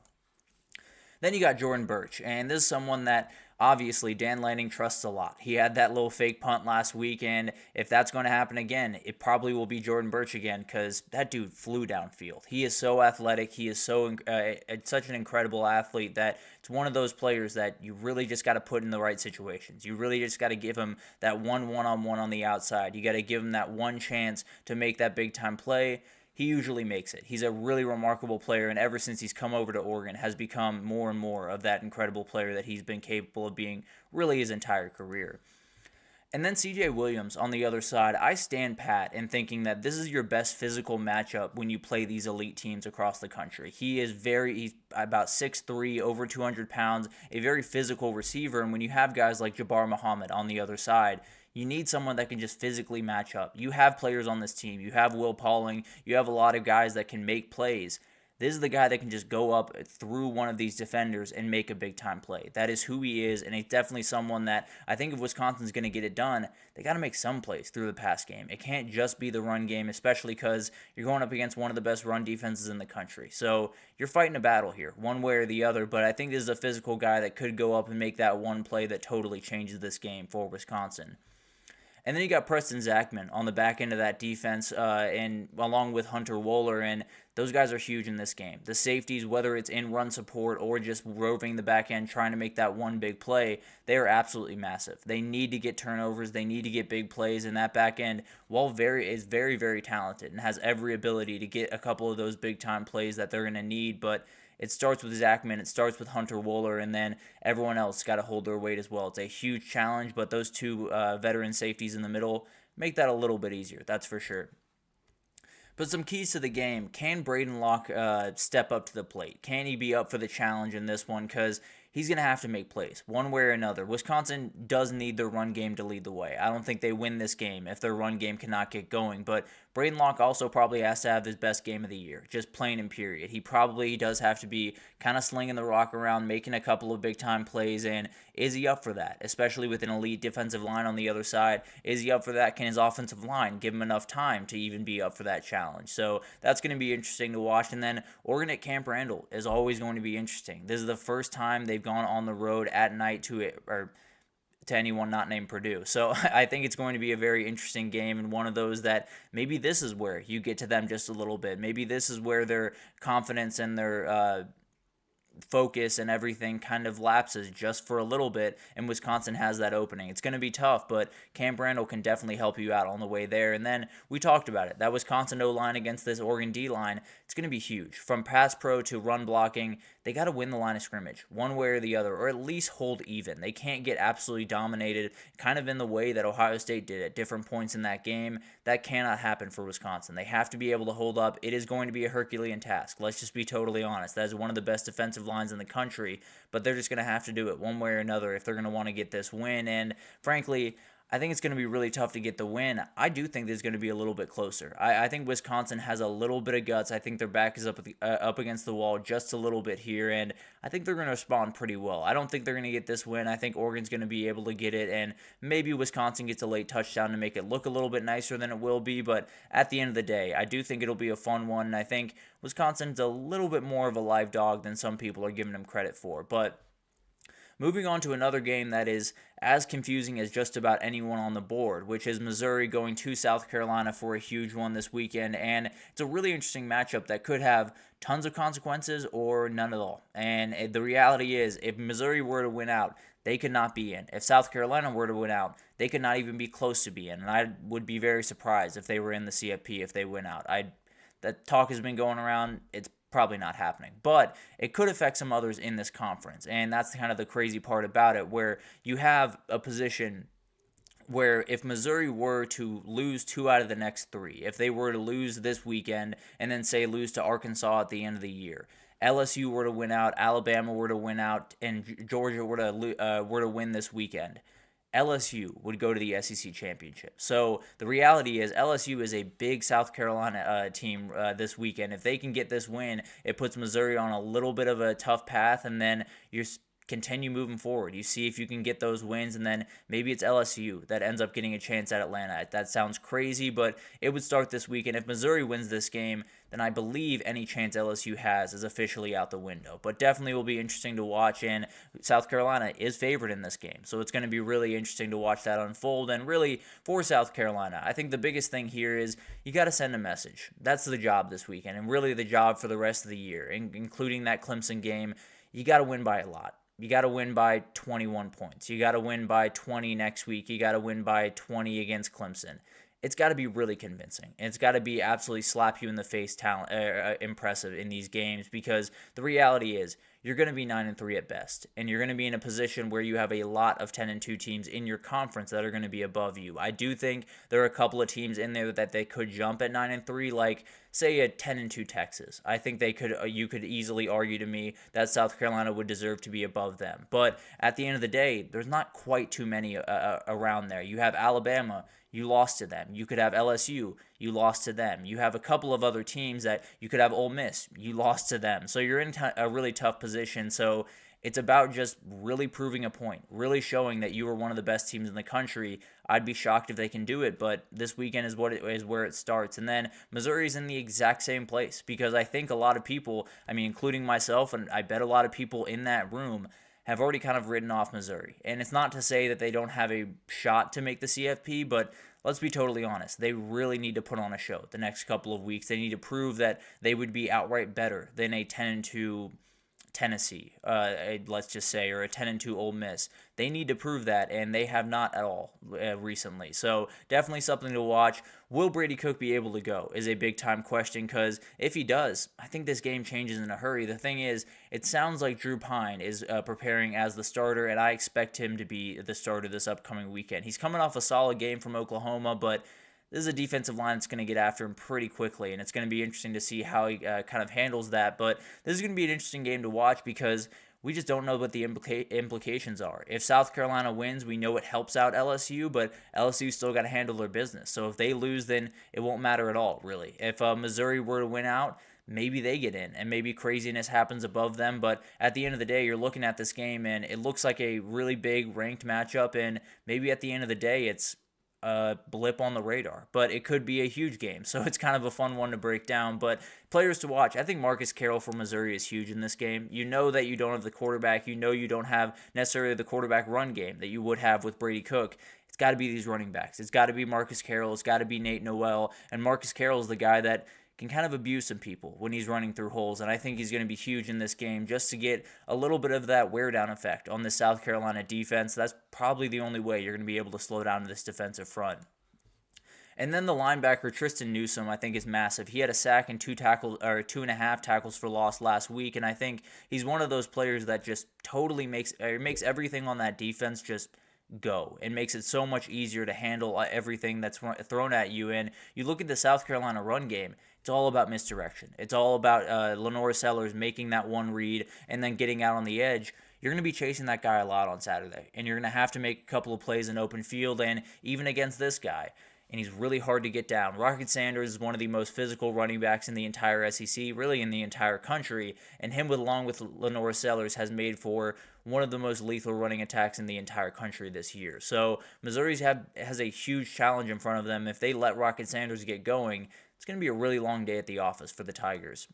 Then you got Jordan Birch, and this is someone that obviously Dan Lanning trusts a lot. He had that little fake punt last week, and if that's going to happen again, it probably will be Jordan Birch again because that dude flew downfield. He is so athletic. He is such an incredible athlete that it's one of those players that you really just got to put in the right situations. You really just got to give him that one-on-one on the outside. You got to give him that one chance to make that big-time play. He usually makes it. He's a really remarkable player, and ever since he's come over to Oregon, has become more and more of that incredible player that he's been capable of being really his entire career. And then CJ Williams on the other side, I stand pat in thinking that this is your best physical matchup when you play these elite teams across the country. He's about 6'3", over 200 pounds, a very physical receiver, and when you have guys like Jabbar Muhammad on the other side, you need someone that can just physically match up. You have players on this team. You have Will Pauling. You have a lot of guys that can make plays. This is the guy that can just go up through one of these defenders and make a big-time play. That is who he is, and he's definitely someone that I think if Wisconsin's going to get it done, they got to make some plays through the pass game. It can't just be the run game, especially because you're going up against one of the best run defenses in the country. So you're fighting a battle here, one way or the other, but I think this is a physical guy that could go up and make that one play that totally changes this game for Wisconsin. And then you got Preston Zachman on the back end of that defense, and along with Hunter Wohler, and those guys are huge in this game. The safeties, whether it's in run support or just roving the back end, trying to make that one big play, they are absolutely massive. They need to get turnovers. They need to get big plays, and that back end, is very, very talented and has every ability to get a couple of those big-time plays that they're going to need, but it starts with Zachman, it starts with Hunter Wohler, and then everyone else got to hold their weight as well. It's a huge challenge, but those two veteran safeties in the middle make that a little bit easier, that's for sure. But some keys to the game. Can Braden Locke step up to the plate? Can he be up for the challenge in this one? Because he's going to have to make plays one way or another. Wisconsin does need their run game to lead the way. I don't think they win this game if their run game cannot get going. But Braden Locke also probably has to have his best game of the year, just plain and period. He probably does have to be kind of slinging the rock around, making a couple of big-time plays, and is he up for that, especially with an elite defensive line on the other side? Is he up for that? Can his offensive line give him enough time to even be up for that challenge? So that's going to be interesting to watch. And then Oregon at Camp Randall is always going to be interesting. This is the first time they've gone on the road at night to anyone not named Purdue. So I think it's going to be a very interesting game, and one of those that maybe this is where you get to them just a little bit. Maybe this is where their confidence and their focus and everything kind of lapses just for a little bit, and Wisconsin has that opening. It's going to be tough, but Camp Randall can definitely help you out on the way there. And then we talked about it. That Wisconsin O-line against this Oregon D-line, it's going to be huge. From pass pro to run blocking, they got to win the line of scrimmage one way or the other, or at least hold even. They can't get absolutely dominated, kind of in the way that Ohio State did at different points in that game. That cannot happen for Wisconsin. They have to be able to hold up. It is going to be a Herculean task. Let's just be totally honest. That is one of the best defensive lines in the country, but they're just going to have to do it one way or another if they're going to want to get this win. And frankly, I think it's going to be really tough to get the win. I do think this is going to be a little bit closer. I think Wisconsin has a little bit of guts. I think their back is up against the wall just a little bit here, and I think they're going to respond pretty well. I don't think they're going to get this win. I think Oregon's going to be able to get it, and maybe Wisconsin gets a late touchdown to make it look a little bit nicer than it will be, but at the end of the day, I do think it'll be a fun one, and I think Wisconsin's a little bit more of a live dog than some people are giving them credit for. But moving on to another game that is as confusing as just about anyone on the board, which is Missouri going to South Carolina for a huge one this weekend. And it's a really interesting matchup that could have tons of consequences or none at all. And the reality is, if Missouri were to win out, they could not be in. If South Carolina were to win out, they could not even be close to be in. And I would be very surprised if they were in the CFP if they win out. That talk has been going around. It's probably not happening, but it could affect some others in this conference, and that's kind of the crazy part about it, where you have a position where if Missouri were to lose 2 out of the next 3, if they were to lose this weekend and then say lose to Arkansas at the end of the year, LSU were to win out, Alabama were to win out, and Georgia were to win this weekend, LSU would go to the SEC championship. So the reality is LSU is a big South Carolina team this weekend. If they can get this win, it puts Missouri on a little bit of a tough path, and then you're continue moving forward. You see if you can get those wins, and then maybe it's LSU that ends up getting a chance at Atlanta. That sounds crazy, but it would start this weekend. If Missouri wins this game, then I believe any chance LSU has is officially out the window. But definitely will be interesting to watch, and South Carolina is favored in this game. So it's going to be really interesting to watch that unfold. And really, for South Carolina, I think the biggest thing here is you got to send a message. That's the job this weekend, and really the job for the rest of the year, including that Clemson game. You got to win by a lot. You got to win by 21 points. You got to win by 20 next week. You got to win by 20 against Clemson. It's got to be really convincing. And it's got to be absolutely slap you in the face impressive in these games, because the reality is you're going to be 9-3 at best, and you're going to be in a position where you have a lot of 10-2 teams in your conference that are going to be above you. I do think there are a couple of teams in there that they could jump at 9-3, like say a 10-2 Texas. I think they could. You could easily argue to me that South Carolina would deserve to be above them. But at the end of the day, there's not quite too many around there. You have Alabama. You lost to them. You could have LSU. You lost to them. You have a couple of other teams that you could have Ole Miss. You lost to them. So you're in a really tough position. So it's about just really proving a point, really showing that you are one of the best teams in the country. I'd be shocked if they can do it, but this weekend is where it starts. And then Missouri's in the exact same place, because I think a lot of people, including myself, and I bet a lot of people in that room, have already kind of written off Missouri. And it's not to say that they don't have a shot to make the CFP, but let's be totally honest. They really need to put on a show the next couple of weeks. They need to prove that they would be outright better than a 10-2 Tennessee, let's just say, or a 10-2 Ole Miss. They need to prove that, and they have not at all recently. So definitely something to watch. Will Brady Cook be able to go is a big-time question, because if he does, I think this game changes in a hurry. The thing is, it sounds like Drew Pine is preparing as the starter, and I expect him to be the starter this upcoming weekend. He's coming off a solid game from Oklahoma, but this is a defensive line that's going to get after him pretty quickly, and it's going to be interesting to see how he kind of handles that. But this is going to be an interesting game to watch, because we just don't know what the implications are. If South Carolina wins, we know it helps out LSU, but LSU still got to handle their business. So if they lose, then it won't matter at all, really. If Missouri were to win out, maybe they get in, and maybe craziness happens above them. But at the end of the day, you're looking at this game, and it looks like a really big ranked matchup, and maybe at the end of the day, it's a blip on the radar, but it could be a huge game. So it's kind of a fun one to break down. But players to watch, I think Marcus Carroll for Missouri is huge in this game. You know that you don't have the quarterback. You know you don't have necessarily the quarterback run game that you would have with Brady Cook. It's got to be these running backs. It's got to be Marcus Carroll. It's got to be Nate Noel. And Marcus Carroll is the guy that can kind of abuse some people when he's running through holes, and I think he's going to be huge in this game just to get a little bit of that wear-down effect on the South Carolina defense. That's probably the only way you're going to be able to slow down this defensive front. And then the linebacker Tristan Newsome, I think, is massive. He had a sack and 2.5 tackles for loss last week, and I think he's one of those players that just totally makes everything on that defense just go. It makes it so much easier to handle everything that's thrown at you. And you look at the South Carolina run game, it's all about misdirection. It's all about Lenore Sellers making that one read and then getting out on the edge. You're going to be chasing that guy a lot on Saturday, and you're going to have to make a couple of plays in open field, and even against this guy. And he's really hard to get down. Rocket Sanders is one of the most physical running backs in the entire SEC, really in the entire country, and him along with Lenore Sellers has made for one of the most lethal running attacks in the entire country this year. So Missouri has a huge challenge in front of them. If they let Rocket Sanders get going, it's going to be a really long day at the office for the Tigers.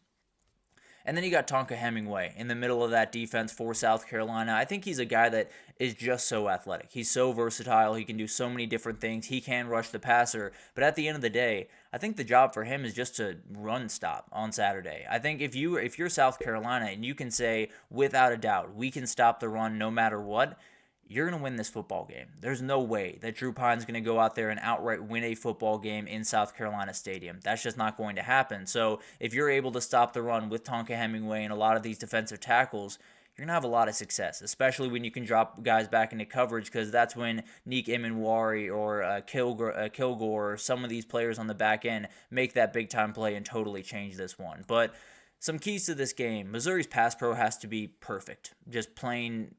And then you got Tonka Hemingway in the middle of that defense for South Carolina. I think he's a guy that is just so athletic. He's so versatile. He can do so many different things. He can rush the passer. But at the end of the day, I think the job for him is just to run stop on Saturday. I think if you're South Carolina and you can say, without a doubt, we can stop the run no matter what, you're going to win this football game. There's no way that Drew Pine's going to go out there and outright win a football game in South Carolina Stadium. That's just not going to happen. So if you're able to stop the run with Tonka Hemingway and a lot of these defensive tackles, you're going to have a lot of success, especially when you can drop guys back into coverage, because that's when Nick Emenwari or Kilgore or some of these players on the back end make that big-time play and totally change this one. But some keys to this game. Missouri's pass pro has to be perfect, just plain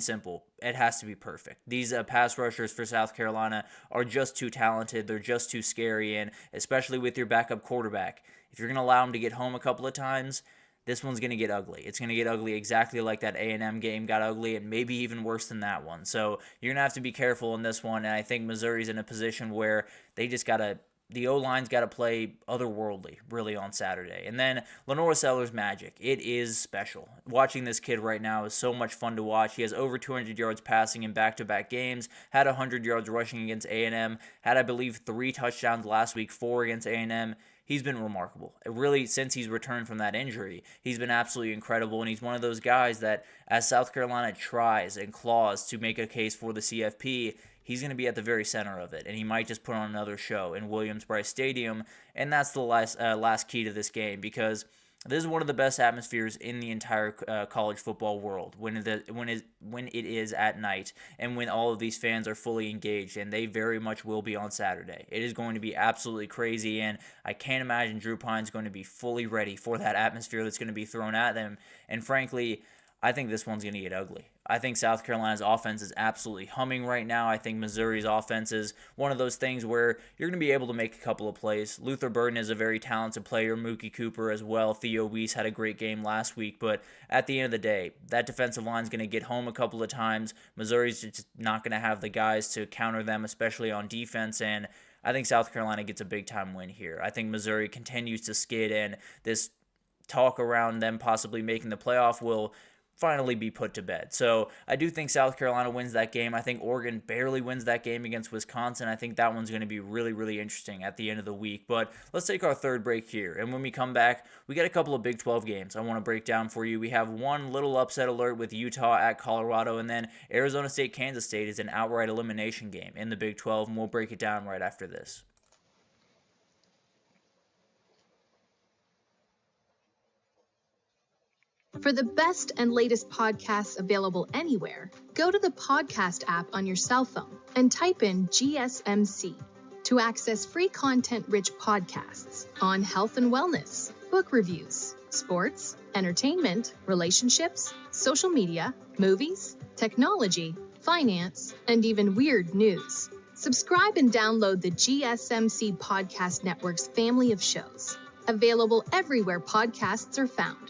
simple. It has to be perfect. These pass rushers for South Carolina are just too talented. They're just too scary, and especially with your backup quarterback, if you're going to allow him to get home a couple of times, this one's going to get ugly. It's going to get ugly exactly like that A&M game got ugly, and maybe even worse than that one. So you're going to have to be careful in this one, and I think Missouri's in a position where they just got to, the O-line's got to play otherworldly, really, on Saturday. And then Lenora Sellers' magic. It is special. Watching this kid right now is so much fun to watch. He has over 200 yards passing in back-to-back games, had 100 yards rushing against A&M, had, I believe, 3 touchdowns last week, 4 against A&M. He's been remarkable. Really, since he's returned from that injury, he's been absolutely incredible, and he's one of those guys that, as South Carolina tries and claws to make a case for the CFP, he's going to be at the very center of it, and he might just put on another show in Williams-Brice Stadium, and that's the last key to this game, because this is one of the best atmospheres in the entire college football world when it is at night and when all of these fans are fully engaged, and they very much will be on Saturday. It is going to be absolutely crazy, and I can't imagine Drew Pyne's going to be fully ready for that atmosphere that's going to be thrown at them, and frankly, I think this one's going to get ugly. I think South Carolina's offense is absolutely humming right now. I think Missouri's offense is one of those things where you're going to be able to make a couple of plays. Luther Burden is a very talented player, Mookie Cooper as well. Theo Weiss had a great game last week, but at the end of the day, that defensive line is going to get home a couple of times. Missouri's just not going to have the guys to counter them, especially on defense, and I think South Carolina gets a big-time win here. I think Missouri continues to skid, and this talk around them possibly making the playoff will finally be put to bed. So I do think South Carolina wins that game. I think Oregon barely wins that game against Wisconsin. I think that one's going to be really, really interesting at the end of the week. But let's take our third break here. And when we come back, we got a couple of Big 12 games I want to break down for you. We have one little upset alert with Utah at Colorado, and then Arizona State, Kansas State is an outright elimination game in the Big 12, and we'll break it down right after this. For the best and latest podcasts available anywhere, go to the podcast app on your cell phone and type in GSMC to access free content-rich podcasts on health and wellness, book reviews, sports, entertainment, relationships, social media, movies, technology, finance, and even weird news. Subscribe and download the GSMC Podcast Network's family of shows, available everywhere podcasts are found.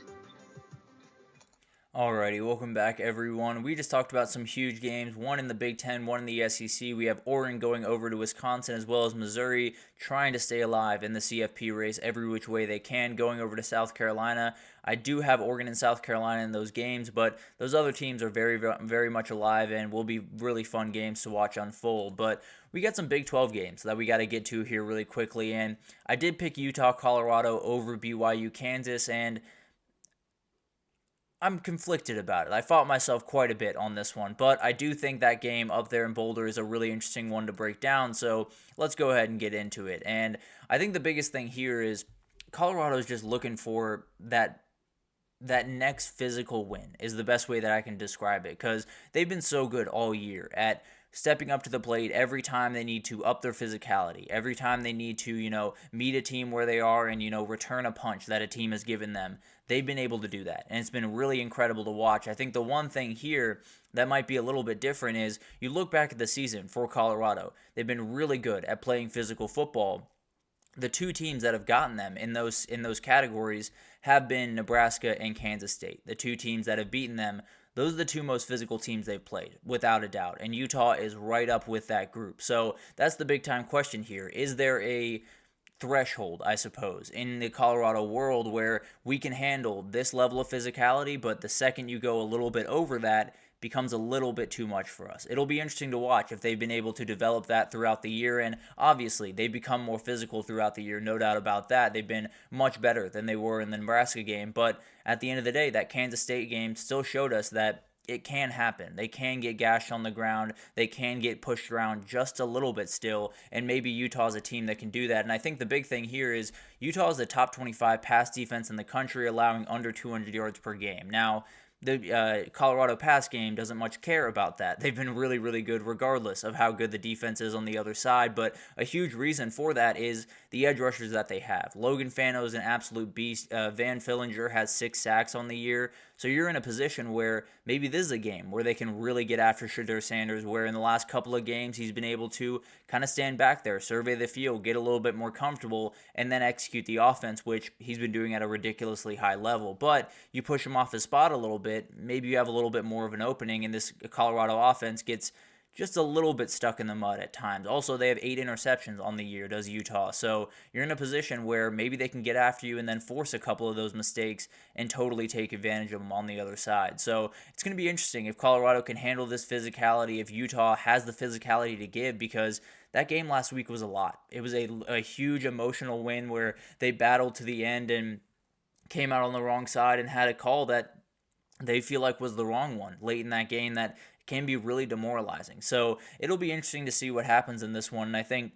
Alrighty, welcome back everyone. We just talked about some huge games, one in the Big Ten, one in the SEC. We have Oregon going over to Wisconsin as well as Missouri trying to stay alive in the CFP race every which way they can, going over to South Carolina. I do have Oregon and South Carolina in those games, but those other teams are very, very much alive and will be really fun games to watch unfold. But we got some Big 12 games that we got to get to here really quickly, and I did pick Utah, Colorado over BYU, Kansas, and I'm conflicted about it. I fought myself quite a bit on this one, but I do think that game up there in Boulder is a really interesting one to break down, so let's go ahead and get into it. And I think the biggest thing here is Colorado is just looking for that next physical win is the best way that I can describe it, because they've been so good all year at stepping up to the plate every time they need to up their physicality, every time they need to, meet a team where they are and, return a punch that a team has given them. They've been able to do that, and it's been really incredible to watch. I think the one thing here that might be a little bit different is you look back at the season for Colorado. They've been really good at playing physical football. The two teams that have gotten them in those categories have been Nebraska and Kansas State. The two teams that have beaten them, those are the two most physical teams they've played, without a doubt. And Utah is right up with that group. So that's the big-time question here. Is there a threshold, I suppose, in the Colorado world where we can handle this level of physicality, but the second you go a little bit over that, becomes a little bit too much for us? It'll be interesting to watch if they've been able to develop that throughout the year, and obviously they've become more physical throughout the year, no doubt about that. They've been much better than they were in the Nebraska game, but at the end of the day, that Kansas State game still showed us that it can happen. They can get gashed on the ground. They can get pushed around just a little bit still, and maybe Utah's a team that can do that. And I think the big thing here is Utah is the top 25 pass defense in the country, allowing under 200 yards per game. Now, the Colorado pass game doesn't much care about that. They've been really, really good regardless of how good the defense is on the other side, but a huge reason for that is the edge rushers that they have. Logan Fano is an absolute beast. Van Fillinger has 6 sacks on the year, So you're in a position where maybe this is a game where they can really get after Shedeur Sanders, where in the last couple of games he's been able to kind of stand back there, survey the field, get a little bit more comfortable, and then execute the offense, which he's been doing at a ridiculously high level. But you push him off his spot a little bit, maybe you have a little bit more of an opening, and this Colorado offense gets just a little bit stuck in the mud at times. Also, they have 8 interceptions on the year, does Utah. So you're in a position where maybe they can get after you and then force a couple of those mistakes and totally take advantage of them on the other side. So it's going to be interesting if Colorado can handle this physicality, if Utah has the physicality to give, because that game last week was a lot. It was a huge emotional win where they battled to the end and came out on the wrong side and had a call that they feel like was the wrong one late in that game that can be really demoralizing. So it'll be interesting to see what happens in this one. And I think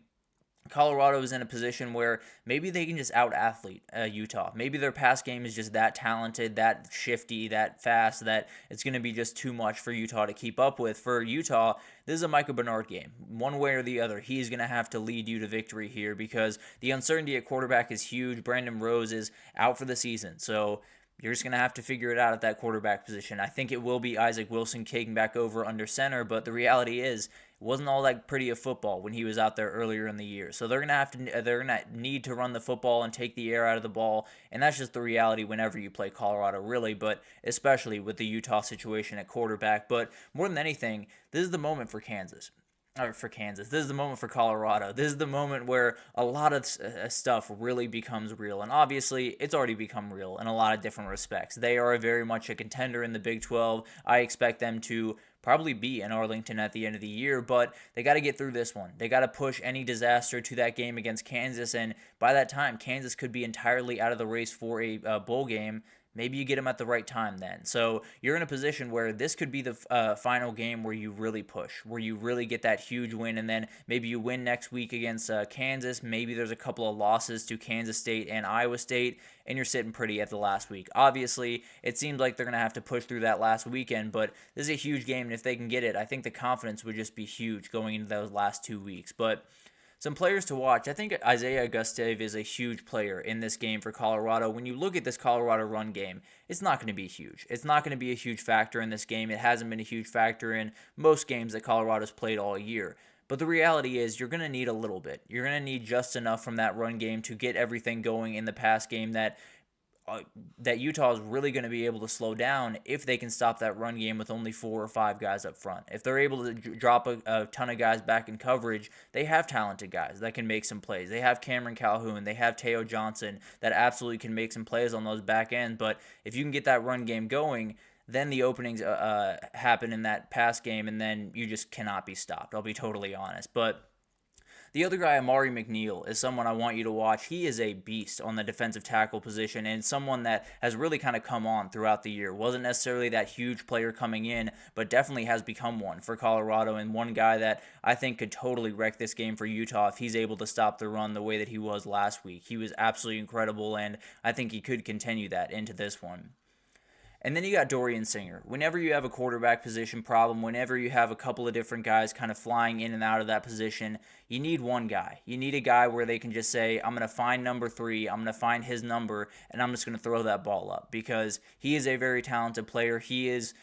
Colorado is in a position where maybe they can just out-athlete Utah. Maybe their pass game is just that talented, that shifty, that fast, that it's going to be just too much for Utah to keep up with. For Utah, this is a Micah Bernard game. One way or the other, he's going to have to lead you to victory here because the uncertainty at quarterback is huge. Brandon Rose is out for the season. So you're just going to have to figure it out at that quarterback position. I think it will be Isaac Wilson kicking back over under center, but the reality is it wasn't all that pretty of football when he was out there earlier in the year. So they're going to need to run the football and take the air out of the ball, and that's just the reality whenever you play Colorado, really, but especially with the Utah situation at quarterback. But more than anything, this is the moment for Kansas. This is the moment for Colorado. This is the moment where a lot of stuff really becomes real. And obviously, it's already become real in a lot of different respects. They are very much a contender in the Big 12. I expect them to probably be in Arlington at the end of the year, but they got to get through this one. They got to push any disaster to that game against Kansas, and by that time, Kansas could be entirely out of the race for a bowl game. Maybe you get them at the right time then. So you're in a position where this could be the final game where you really push, where you really get that huge win, and then maybe you win next week against Kansas. Maybe there's a couple of losses to Kansas State and Iowa State, and you're sitting pretty at the last week. Obviously, it seems like they're going to have to push through that last weekend, but this is a huge game, and if they can get it, I think the confidence would just be huge going into those last 2 weeks. But some players to watch. I think Isaiah Augustave is a huge player in this game for Colorado. When you look at this Colorado run game, it's not going to be huge. It's not going to be a huge factor in this game. It hasn't been a huge factor in most games that Colorado's played all year. But the reality is you're going to need a little bit. You're going to need just enough from that run game to get everything going in the pass game that Utah is really going to be able to slow down if they can stop that run game with only 4 or 5 guys up front. If they're able to drop a ton of guys back in coverage, they have talented guys that can make some plays. They have Cameron Calhoun, they have Teo Johnson that absolutely can make some plays on those back ends. But if you can get that run game going, then the openings happen in that pass game, and then you just cannot be stopped. I'll be totally honest. But the other guy, Amari McNeil, is someone I want you to watch. He is a beast on the defensive tackle position and someone that has really kind of come on throughout the year. Wasn't necessarily that huge player coming in, but definitely has become one for Colorado, and one guy that I think could totally wreck this game for Utah if he's able to stop the run the way that he was last week. He was absolutely incredible, and I think he could continue that into this one. And then you got Dorian Singer. Whenever you have a quarterback position problem, whenever you have a couple of different guys kind of flying in and out of that position, you need one guy. You need a guy where they can just say, I'm going to find number 3, I'm going to find his number, and I'm just going to throw that ball up, because he is a very talented player. He is,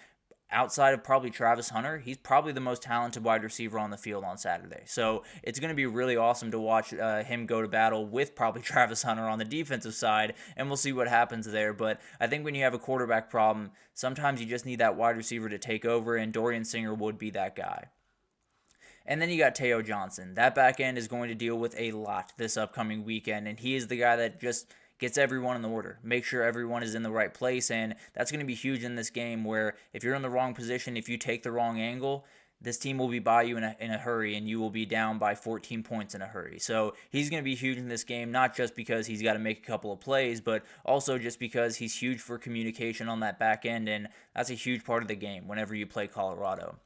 outside of probably Travis Hunter, he's probably the most talented wide receiver on the field on Saturday. So it's going to be really awesome to watch him go to battle with probably Travis Hunter on the defensive side, and we'll see what happens there. But I think when you have a quarterback problem, sometimes you just need that wide receiver to take over, and Dorian Singer would be that guy. And then you got Teo Johnson. That back end is going to deal with a lot this upcoming weekend, and he is the guy that just gets everyone in order, make sure everyone is in the right place, and that's going to be huge in this game where if you're in the wrong position, if you take the wrong angle, this team will be by you in a hurry, and you will be down by 14 points in a hurry. So he's going to be huge in this game, not just because he's got to make a couple of plays, but also just because he's huge for communication on that back end, and that's a huge part of the game whenever you play Colorado.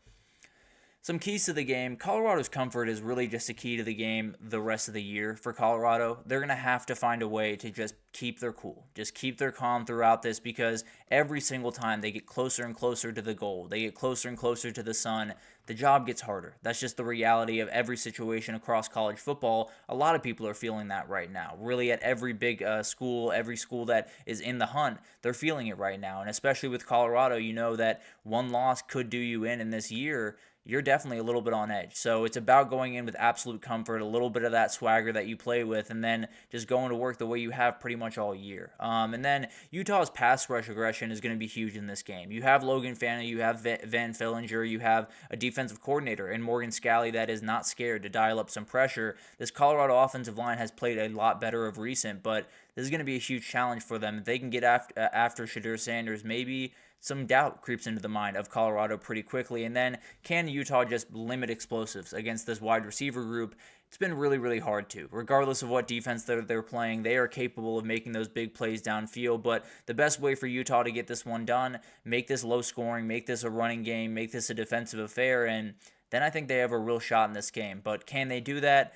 Some keys to the game. Colorado's comfort is really just a key to the game the rest of the year for Colorado. They're going to have to find a way to just keep their cool, just keep their calm throughout this, because every single time they get closer and closer to the goal, they get closer and closer to the sun, the job gets harder. That's just the reality of every situation across college football. A lot of people are feeling that right now. Really, at every big school, every school that is in the hunt, they're feeling it right now. And especially with Colorado, you know that one loss could do you in this year. You're definitely a little bit on edge. So it's about going in with absolute comfort, a little bit of that swagger that you play with, and then just going to work the way you have pretty much all year. And then Utah's pass rush aggression is going to be huge in this game. You have Logan Fanna, you have Van Fillinger, you have a defensive coordinator in Morgan Scalley that is not scared to dial up some pressure. This Colorado offensive line has played a lot better of recent, but this is going to be a huge challenge for them. If they can get after Shadur Sanders, maybe some doubt creeps into the mind of Colorado pretty quickly. And then can Utah just limit explosives against this wide receiver group? It's been really, really hard to. Regardless of what defense they're playing, they are capable of making those big plays downfield. But the best way for Utah to get this one done, make this low scoring, make this a running game, make this a defensive affair, and then I think they have a real shot in this game. But can they do that?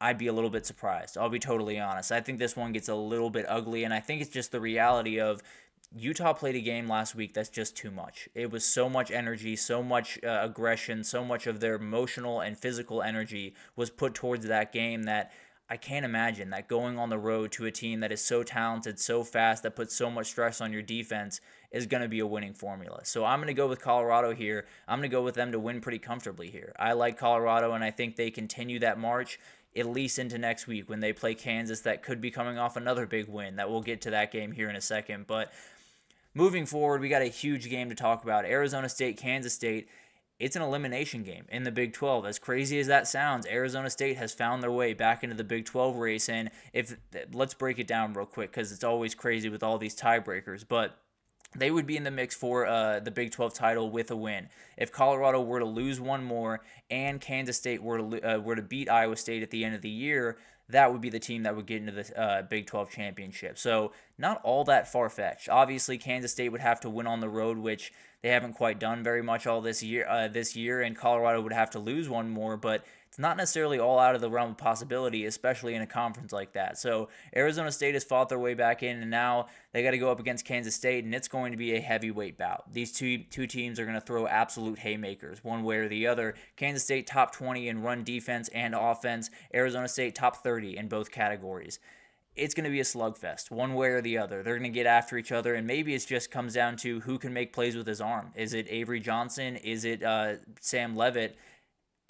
I'd be a little bit surprised. I'll be totally honest. I think this one gets a little bit ugly, and I think it's just the reality of Utah played a game last week that's just too much. It was so much energy, so much aggression, so much of their emotional and physical energy was put towards that game that I can't imagine that going on the road to a team that is so talented, so fast, that puts so much stress on your defense is going to be a winning formula. So I'm going to go with Colorado here. I'm going to go with them to win pretty comfortably here. I like Colorado, and I think they continue that march at least into next week when they play Kansas. That could be coming off another big win. That we'll get to that game here in a second. But moving forward, we got a huge game to talk about. Arizona State, Kansas State. It's an elimination game in the Big 12. As crazy as that sounds, Arizona State has found their way back into the Big 12 race. And let's break it down real quick, because it's always crazy with all these tiebreakers. But they would be in the mix for the Big 12 title with a win. If Colorado were to lose one more and Kansas State were to beat Iowa State at the end of the year, that would be the team that would get into the Big 12 championship. So not all that far-fetched. Obviously, Kansas State would have to win on the road, which they haven't quite done very much all this year, and Colorado would have to lose one more, but it's not necessarily all out of the realm of possibility, especially in a conference like that. So Arizona State has fought their way back in, and now they got to go up against Kansas State, and it's going to be a heavyweight bout. These two teams are going to throw absolute haymakers one way or the other. Kansas State top 20 in run defense and offense. Arizona State top 30 in both categories. It's going to be a slugfest, one way or the other. They're going to get after each other, and maybe it just comes down to who can make plays with his arm. Is it Avery Johnson? Is it Sam Levitt?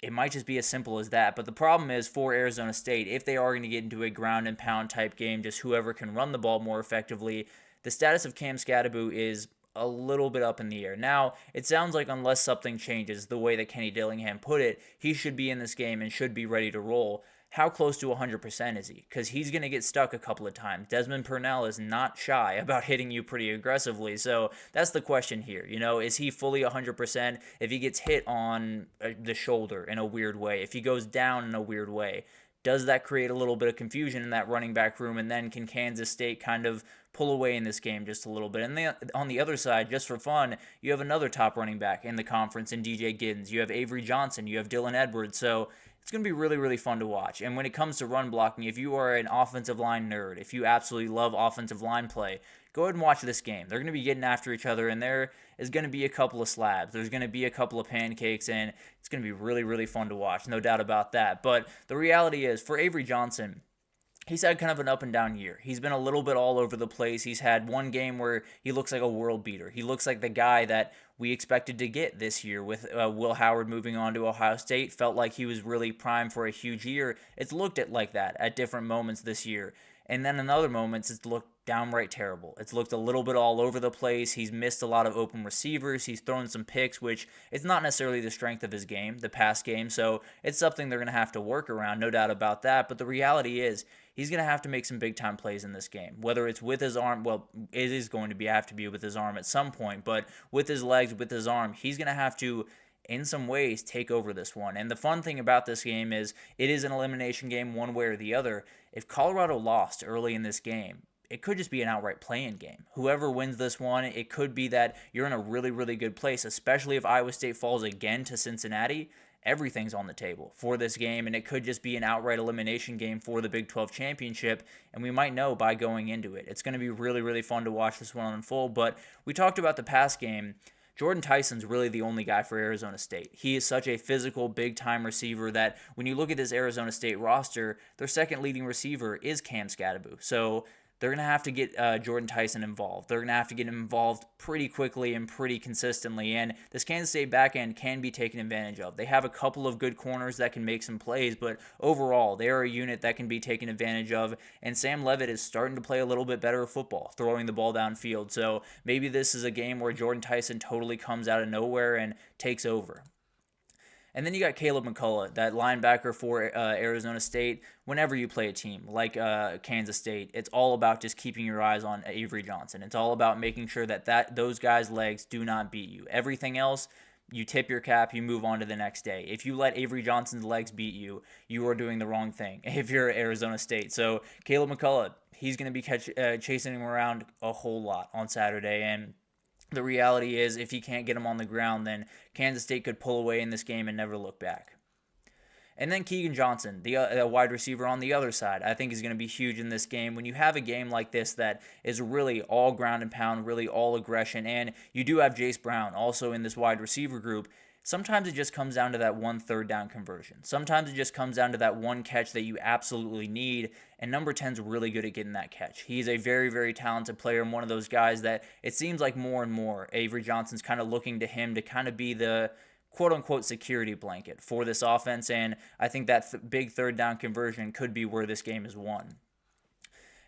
It might just be as simple as that. But the problem is for Arizona State, if they are going to get into a ground and pound type game, just whoever can run the ball more effectively, the status of Cam Scadaboo is a little bit up in the air. Now, it sounds like unless something changes, the way that Kenny Dillingham put it, he should be in this game and should be ready to roll. How close to 100% is he? Because he's going to get stuck a couple of times. Desmond Purnell is not shy about hitting you pretty aggressively. So that's the question here. You know, is he fully 100% if he gets hit on the shoulder in a weird way? If he goes down in a weird way? Does that create a little bit of confusion in that running back room? And then can Kansas State kind of pull away in this game just a little bit? And on the other side, just for fun, you have another top running back in the conference in DJ Giddens. You have Avery Johnson. You have Dylan Edwards. So it's going to be really, really fun to watch. And when it comes to run blocking, if you are an offensive line nerd, if you absolutely love offensive line play, go ahead and watch this game. They're going to be getting after each other, and there is going to be a couple of slabs. There's going to be a couple of pancakes, and it's going to be really, really fun to watch. No doubt about that. But the reality is, for Avery Johnson, he's had kind of an up and down year. He's been a little bit all over the place. He's had one game where he looks like a world beater. He looks like the guy that we expected to get this year with Will Howard moving on to Ohio State. Felt like he was really primed for a huge year. It's looked at like that at different moments this year. And then in other moments, it's looked downright terrible. It's looked a little bit all over the place. He's missed a lot of open receivers. He's thrown some picks, which it's not necessarily the strength of his game, the pass game. So it's something they're going to have to work around, no doubt about that. But the reality is, he's going to have to make some big-time plays in this game, whether it's with his arm. Well, it is going to have to be with his arm at some point, but with his legs, with his arm, he's going to have to, in some ways, take over this one. And the fun thing about this game is it is an elimination game one way or the other. If Colorado lost early in this game, it could just be an outright play-in game. Whoever wins this one, it could be that you're in a really, really good place, especially if Iowa State falls again to Cincinnati. Everything's on the table for this game, and it could just be an outright elimination game for the Big 12 championship, and we might know by going into it. It's going to be really, really fun to watch this one unfold, but we talked about the past game. Jordan Tyson's really the only guy for Arizona State. He is such a physical, big-time receiver that when you look at this Arizona State roster, their second leading receiver is Cam Scadaboo. So they're going to have to get Jordan Tyson involved. They're going to have to get him involved pretty quickly and pretty consistently, and this Kansas State back end can be taken advantage of. They have a couple of good corners that can make some plays, but overall, they are a unit that can be taken advantage of, and Sam Leavitt is starting to play a little bit better football, throwing the ball downfield. So maybe this is a game where Jordan Tyson totally comes out of nowhere and takes over. And then you got Caleb McCullough, that linebacker for Arizona State. Whenever you play a team like Kansas State, it's all about just keeping your eyes on Avery Johnson. It's all about making sure that those guys' legs do not beat you. Everything else, you tip your cap, you move on to the next day. If you let Avery Johnson's legs beat you, you are doing the wrong thing if you're Arizona State. So Caleb McCullough, he's going to be chasing him around a whole lot on Saturday, and the reality is, if he can't get him on the ground, then Kansas State could pull away in this game and never look back. And then Keegan Johnson, the wide receiver on the other side, I think is going to be huge in this game. When you have a game like this that is really all ground and pound, really all aggression, and you do have Jace Brown also in this wide receiver group, sometimes it just comes down to that one third down conversion. Sometimes it just comes down to that one catch that you absolutely need, and number 10's really good at getting that catch. He's a very, very talented player and one of those guys that it seems like more and more Avery Johnson's kind of looking to him to kind of be the quote-unquote security blanket for this offense, and I think that big third down conversion could be where this game is won.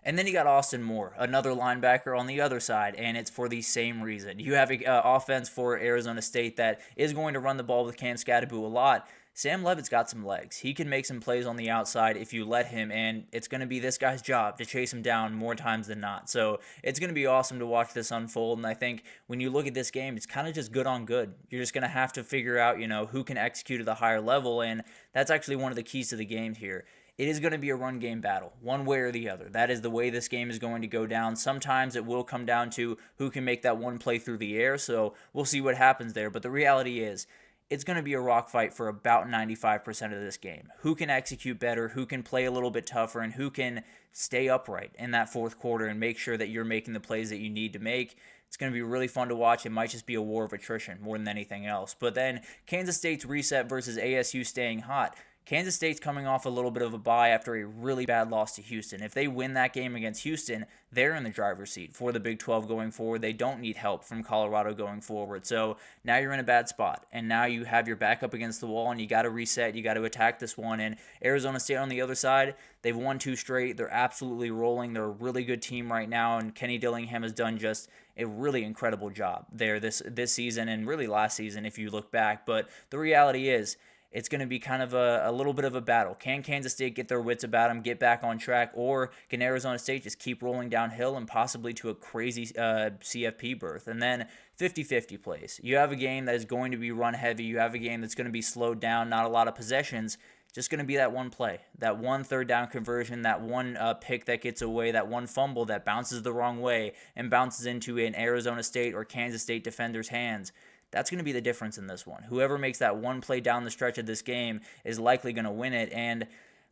And then you got Austin Moore, another linebacker on the other side, and it's for the same reason. You have an offense for Arizona State that is going to run the ball with Cam Scadaboo a lot. Sam Leavitt's got some legs. He can make some plays on the outside if you let him, and it's going to be this guy's job to chase him down more times than not. So it's going to be awesome to watch this unfold, and I think when you look at this game, it's kind of just good on good. You're just going to have to figure out, who can execute at the higher level, and that's actually one of the keys to the game here. It is going to be a run game battle, one way or the other. That is the way this game is going to go down. Sometimes it will come down to who can make that one play through the air, so we'll see what happens there. But the reality is, it's going to be a rock fight for about 95% of this game. Who can execute better, who can play a little bit tougher, and who can stay upright in that fourth quarter and make sure that you're making the plays that you need to make. It's going to be really fun to watch. It might just be a war of attrition more than anything else. But then Kansas State's reset versus ASU staying hot. Kansas State's coming off a little bit of a bye after a really bad loss to Houston. If they win that game against Houston, they're in the driver's seat for the Big 12 going forward. They don't need help from Colorado going forward. So now you're in a bad spot, and now you have your back up against the wall, and you got to reset. You got to attack this one. And Arizona State on the other side, they've won 2 straight. They're absolutely rolling. They're a really good team right now, and Kenny Dillingham has done just a really incredible job there this season and really last season if you look back. But the reality is, it's going to be kind of a little bit of a battle. Can Kansas State get their wits about them, get back on track, or can Arizona State just keep rolling downhill and possibly to a crazy CFP berth? And then 50-50 plays. You have a game that is going to be run heavy. You have a game that's going to be slowed down, not a lot of possessions. Just going to be that one play, that one third down conversion, that one pick that gets away, that one fumble that bounces the wrong way and bounces into an Arizona State or Kansas State defender's hands. That's going to be the difference in this one. Whoever makes that one play down the stretch of this game is likely going to win it, and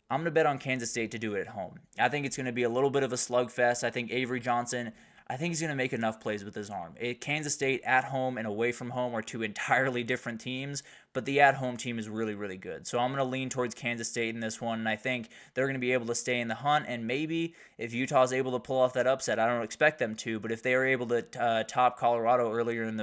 I'm going to bet on Kansas State to do it at home. I think it's going to be a little bit of a slugfest. I think Avery Johnson, he's going to make enough plays with his arm. Kansas State at home and away from home are 2 entirely different teams, but the at-home team is really, really good. So I'm going to lean towards Kansas State in this one, and I think they're going to be able to stay in the hunt, and maybe if Utah's able to pull off that upset, I don't expect them to, but if they are able to top Colorado earlier in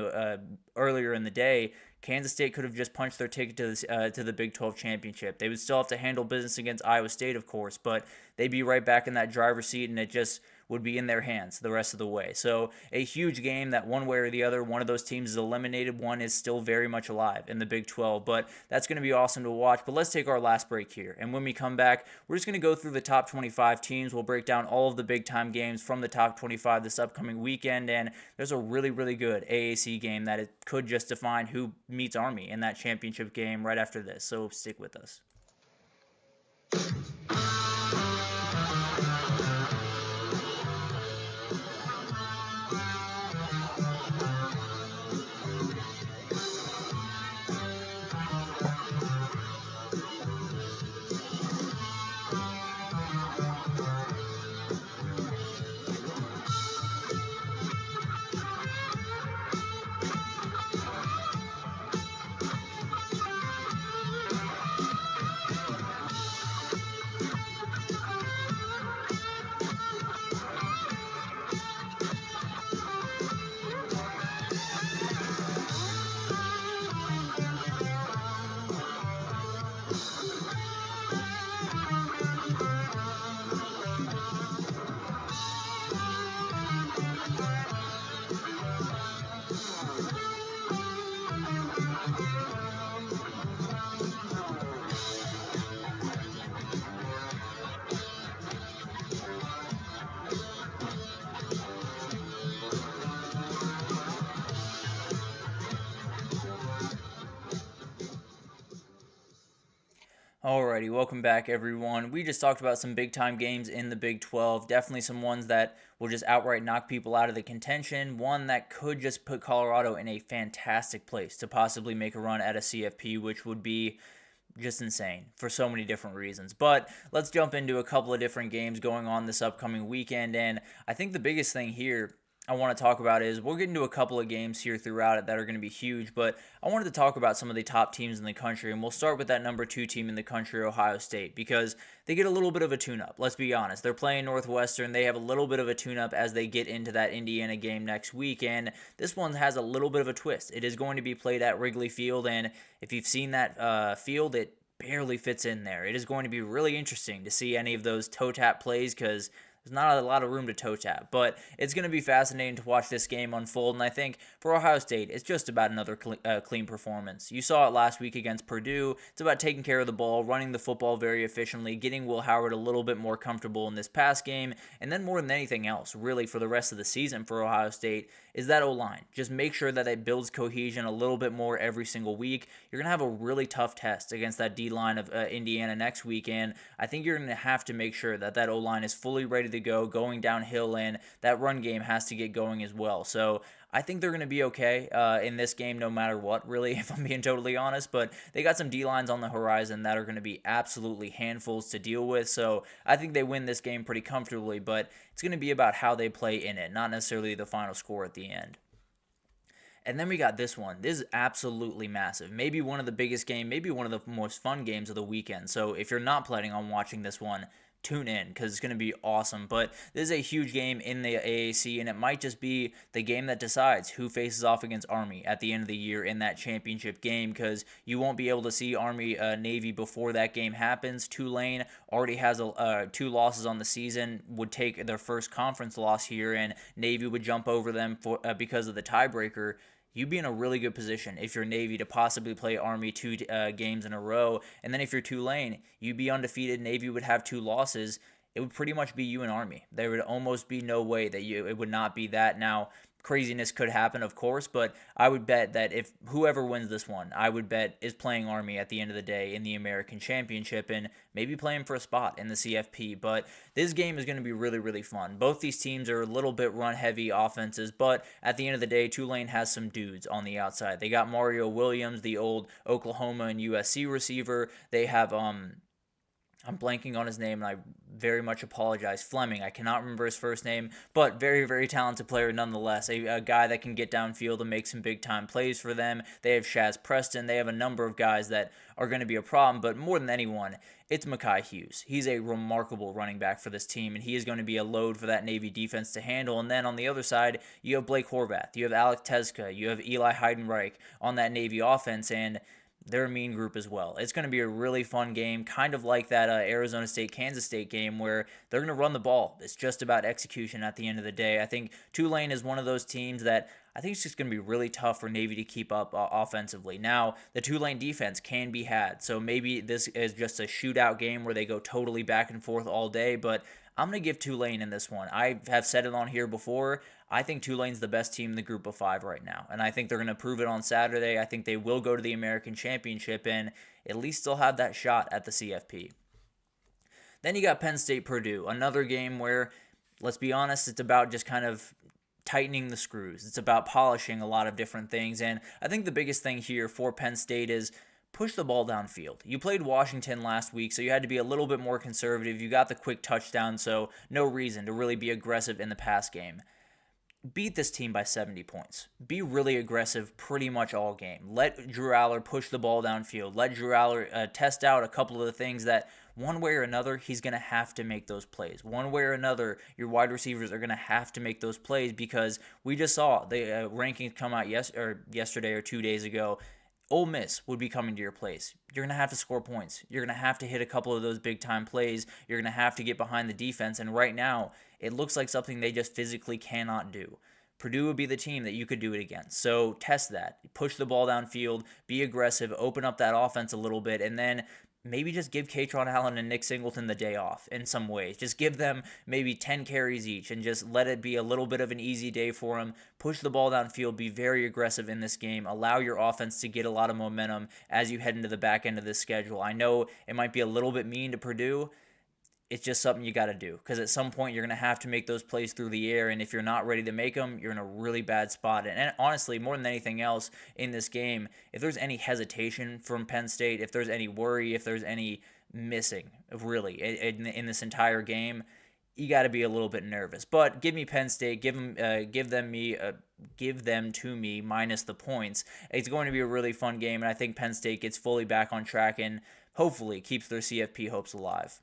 the day, Kansas State could have just punched their ticket to the Big 12 championship. They would still have to handle business against Iowa State, of course, but they'd be right back in that driver's seat, and it just would be in their hands the rest of the way. So a huge game that one way or the other, one of those teams is eliminated, one is still very much alive in the Big 12, but that's going to be awesome to watch. But let's take our last break here, and when we come back, we're just going to go through the top 25 teams. We'll break down all of the big-time games from the top 25 this upcoming weekend, and there's a really, really good AAC game that it could just define who meets Army in that championship game right after this, so stick with us. Alrighty, welcome back everyone. We just talked about some big time games in the Big 12. Definitely some ones that will just outright knock people out of the contention. One that could just put Colorado in a fantastic place to possibly make a run at a CFP, which would be just insane for so many different reasons. But let's jump into a couple of different games going on this upcoming weekend. And I think the biggest thing here I want to talk about is we'll get into a couple of games here throughout it that are going to be huge, but I wanted to talk about some of the top teams in the country, and we'll start with that number 2 team in the country, Ohio State, because they get a little bit of a tune-up. Let's be honest. They're playing Northwestern. They have a little bit of a tune-up as they get into that Indiana game next week, and this one has a little bit of a twist. It is going to be played at Wrigley Field, and if you've seen that field, it barely fits in there. It is going to be really interesting to see any of those toe-tap plays because there's not a lot of room to toe tap, but it's going to be fascinating to watch this game unfold, and I think for Ohio State, it's just about another clean performance. You saw it last week against Purdue. It's about taking care of the ball, running the football very efficiently, getting Will Howard a little bit more comfortable in this pass game, and then more than anything else, really, for the rest of the season for Ohio State, is that O-line. Just make sure that it builds cohesion a little bit more every single week. You're going to have a really tough test against that D-line of Indiana next week, and I think you're going to have to make sure that that O-line is fully ready to go, going downhill, and that run game has to get going as well. So I think they're going to be okay in this game no matter what, really, if I'm being totally honest, but they got some D-lines on the horizon that are going to be absolutely handfuls to deal with, so I think they win this game pretty comfortably, but it's going to be about how they play in it, not necessarily the final score at the end. And then we got this one. This is absolutely massive. Maybe one of the biggest games, maybe one of the most fun games of the weekend, so if you're not planning on watching this one, tune in because it's going to be awesome. But this is a huge game in the AAC, and it might just be the game that decides who faces off against Army at the end of the year in that championship game, because you won't be able to see Army Navy before that game happens. Tulane already has 2 losses on the season, would take their first conference loss here, and Navy would jump over them because of the tiebreaker. You'd be in a really good position if you're Navy to possibly play Army 2 games in a row. And then if you're Tulane, you'd be undefeated. Navy would have 2 losses. It would pretty much be you and Army. There would almost be no way that it would not be that. Now, craziness could happen, of course, but I would bet that if whoever wins this one, I would bet is playing Army at the end of the day in the American Championship and maybe playing for a spot in the CFP. But this game is going to be really, really fun. Both these teams are a little bit run-heavy offenses, but at the end of the day, Tulane has some dudes on the outside. They got Mario Williams, the old Oklahoma and USC receiver. They have I'm blanking on his name, and I very much apologize. Fleming, I cannot remember his first name, but very, very talented player nonetheless. A guy that can get downfield and make some big-time plays for them. They have Shaz Preston. They have a number of guys that are going to be a problem, but more than anyone, it's Mekhi Hughes. He's a remarkable running back for this team, and he is going to be a load for that Navy defense to handle. And then on the other side, you have Blake Horvath. You have Alec Tezka. You have Eli Heidenreich on that Navy offense, and they're a mean group as well. It's going to be a really fun game, kind of like that Arizona State-Kansas State game where they're going to run the ball. It's just about execution at the end of the day. I think Tulane is one of those teams that I think it's just going to be really tough for Navy to keep up offensively. Now, the Tulane defense can be had, so maybe this is just a shootout game where they go totally back and forth all day, but I'm going to give Tulane in this one. I have said it on here before. I think Tulane's the best team in the group of 5 right now, and I think they're going to prove it on Saturday. I think they will go to the American Championship and at least still have that shot at the CFP. Then you got Penn State-Purdue, another game where, let's be honest, it's about just kind of tightening the screws. It's about polishing a lot of different things, and I think the biggest thing here for Penn State is push the ball downfield. You played Washington last week, so you had to be a little bit more conservative. You got the quick touchdown, so no reason to really be aggressive in the pass game. Beat this team by 70 points. Be really aggressive pretty much all game. Let Drew Aller push the ball downfield. Let Drew Aller test out a couple of the things that one way or another, he's going to have to make those plays. One way or another, your wide receivers are going to have to make those plays because we just saw the rankings come out yesterday or 2 days ago. Ole Miss would be coming to your place. You're going to have to score points. You're going to have to hit a couple of those big-time plays. You're going to have to get behind the defense, and right now, it looks like something they just physically cannot do. Purdue would be the team that you could do it against. So test that. Push the ball downfield, be aggressive, open up that offense a little bit, and then maybe just give Katron Allen and Nick Singleton the day off in some ways. Just give them maybe 10 carries each and just let it be a little bit of an easy day for them. Push the ball downfield, be very aggressive in this game. Allow your offense to get a lot of momentum as you head into the back end of this schedule. I know it might be a little bit mean to Purdue. It's just something you got to do, because at some point you're going to have to make those plays through the air, and if you're not ready to make them, you're in a really bad spot. And honestly, more than anything else in this game, if there's any hesitation from Penn State, if there's any worry, if there's any missing, really, in this entire game, you got to be a little bit nervous. But give me Penn State, give them to me minus the points. It's going to be a really fun game, and I think Penn State gets fully back on track and hopefully keeps their CFP hopes alive.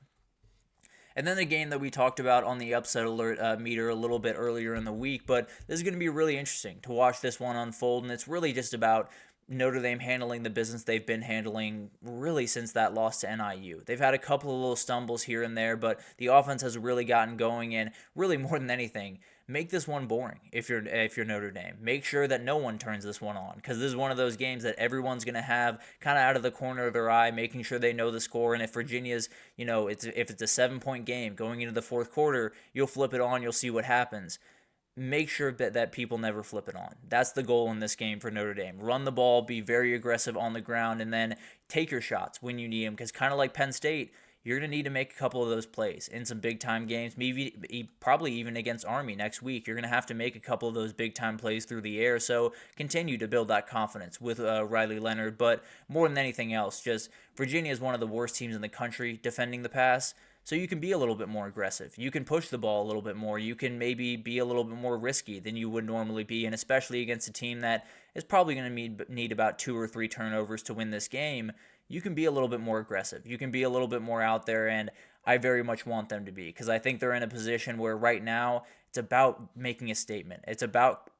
And then the game that we talked about on the upset alert meter a little bit earlier in the week, but this is going to be really interesting to watch this one unfold, and it's really just about Notre Dame handling the business they've been handling really since that loss to NIU. They've had a couple of little stumbles here and there, but the offense has really gotten going, and really more than anything, make this one boring if you're Notre Dame. Make sure that no one turns this one on, because this is one of those games that everyone's going to have kind of out of the corner of their eye, making sure they know the score. And if Virginia's, if it's a 7-point game going into the fourth quarter, you'll flip it on, you'll see what happens. Make sure that people never flip it on. That's the goal in this game for Notre Dame. Run the ball, be very aggressive on the ground, and then take your shots when you need them, because kind of like Penn State, you're going to need to make a couple of those plays in some big-time games, maybe probably even against Army next week. You're going to have to make a couple of those big-time plays through the air, so continue to build that confidence with Riley Leonard. But more than anything else, just Virginia is one of the worst teams in the country defending the pass, so you can be a little bit more aggressive. You can push the ball a little bit more. You can maybe be a little bit more risky than you would normally be, and especially against a team that is probably going to need about 2 or 3 turnovers to win this game. You can be a little bit more aggressive. You can be a little bit more out there, and I very much want them to be, because I think they're in a position where right now it's about making a statement. It's about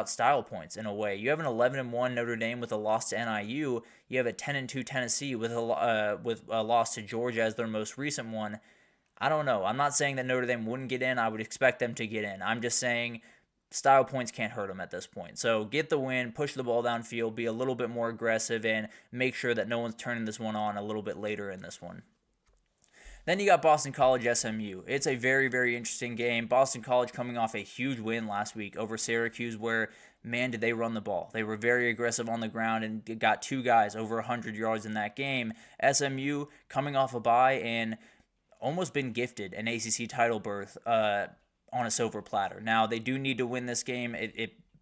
style points in a way. You have an 11-1 Notre Dame with a loss to NIU. You have a 10-2 Tennessee with a loss to Georgia as their most recent one. I don't know. I'm not saying that Notre Dame wouldn't get in. I would expect them to get in. I'm just saying style points can't hurt them at this point. So get the win, push the ball downfield, be a little bit more aggressive, and make sure that no one's turning this one on a little bit later in this one. Then you got Boston College SMU. It's a very, very interesting game. Boston College coming off a huge win last week over Syracuse, where, man, did they run the ball. They were very aggressive on the ground and got 2 guys over 100 yards in that game. SMU coming off a bye and almost been gifted an ACC title berth on a silver platter. Now, they do need to win this game,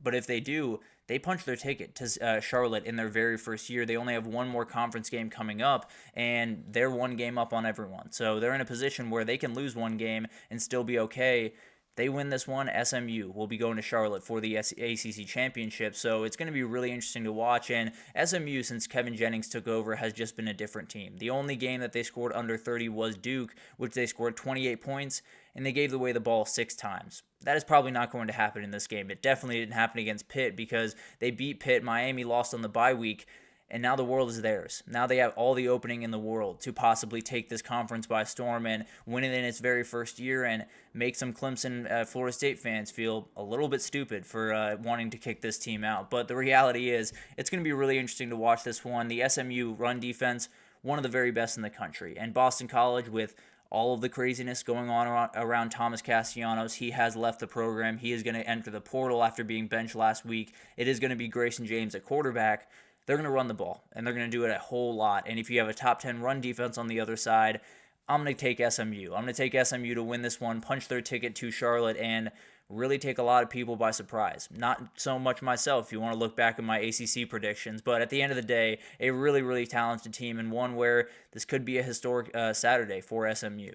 but if they do, they punch their ticket to Charlotte in their very first year. They only have one more conference game coming up, and they're 1 game up on everyone. So they're in a position where they can lose 1 game and still be okay. They win this one, SMU will be going to Charlotte for the ACC championship. So it's going to be really interesting to watch. And SMU, since Kevin Jennings took over, has just been a different team. The only game that they scored under 30 was Duke, which they scored 28 points, and they gave away the ball 6 times. That is probably not going to happen in this game. It definitely didn't happen against Pitt, because they beat Pitt. Miami lost on the bye week, and now the world is theirs. Now they have all the opening in the world to possibly take this conference by storm and win it in its very first year and make some Clemson Florida State fans feel a little bit stupid for wanting to kick this team out. But the reality is, it's going to be really interesting to watch this one. The SMU run defense, one of the very best in the country. And Boston College, with all of the craziness going on around Thomas Castellanos, he has left the program. He is going to enter the portal after being benched last week. It is going to be Grayson James at quarterback. They're going to run the ball, and they're going to do it a whole lot. And if you have a top 10 run defense on the other side, I'm going to take SMU. I'm going to take SMU to win this one, punch their ticket to Charlotte, and really take a lot of people by surprise. Not so much myself, if you want to look back at my ACC predictions, but at the end of the day, a really, really talented team, and one where this could be a historic Saturday for SMU.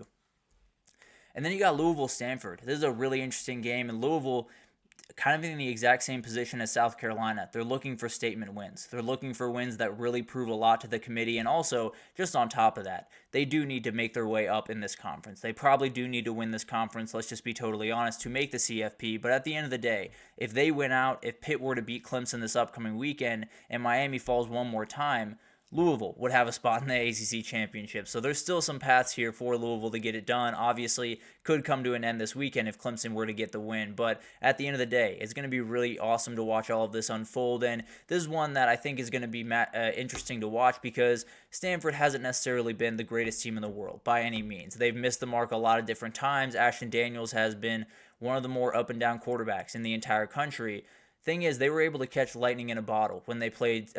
And then you got Louisville-Stanford. This is a really interesting game, and Louisville kind of in the exact same position as South Carolina. They're looking for statement wins. They're looking for wins that really prove a lot to the committee, and also, just on top of that, they do need to make their way up in this conference. They probably do need to win this conference, let's just be totally honest, to make the CFP, but at the end of the day, if they win out, if Pitt were to beat Clemson this upcoming weekend, and Miami falls one more time, Louisville would have a spot in the ACC championship. So there's still some paths here for Louisville to get it done. Obviously, could come to an end this weekend if Clemson were to get the win. But at the end of the day, it's going to be really awesome to watch all of this unfold. And this is one that I think is going to be interesting to watch because Stanford hasn't necessarily been the greatest team in the world by any means. They've missed the mark a lot of different times. Ashton Daniels has been one of the more up and down quarterbacks in the entire country. Thing is, they were able to catch lightning in a bottle when they played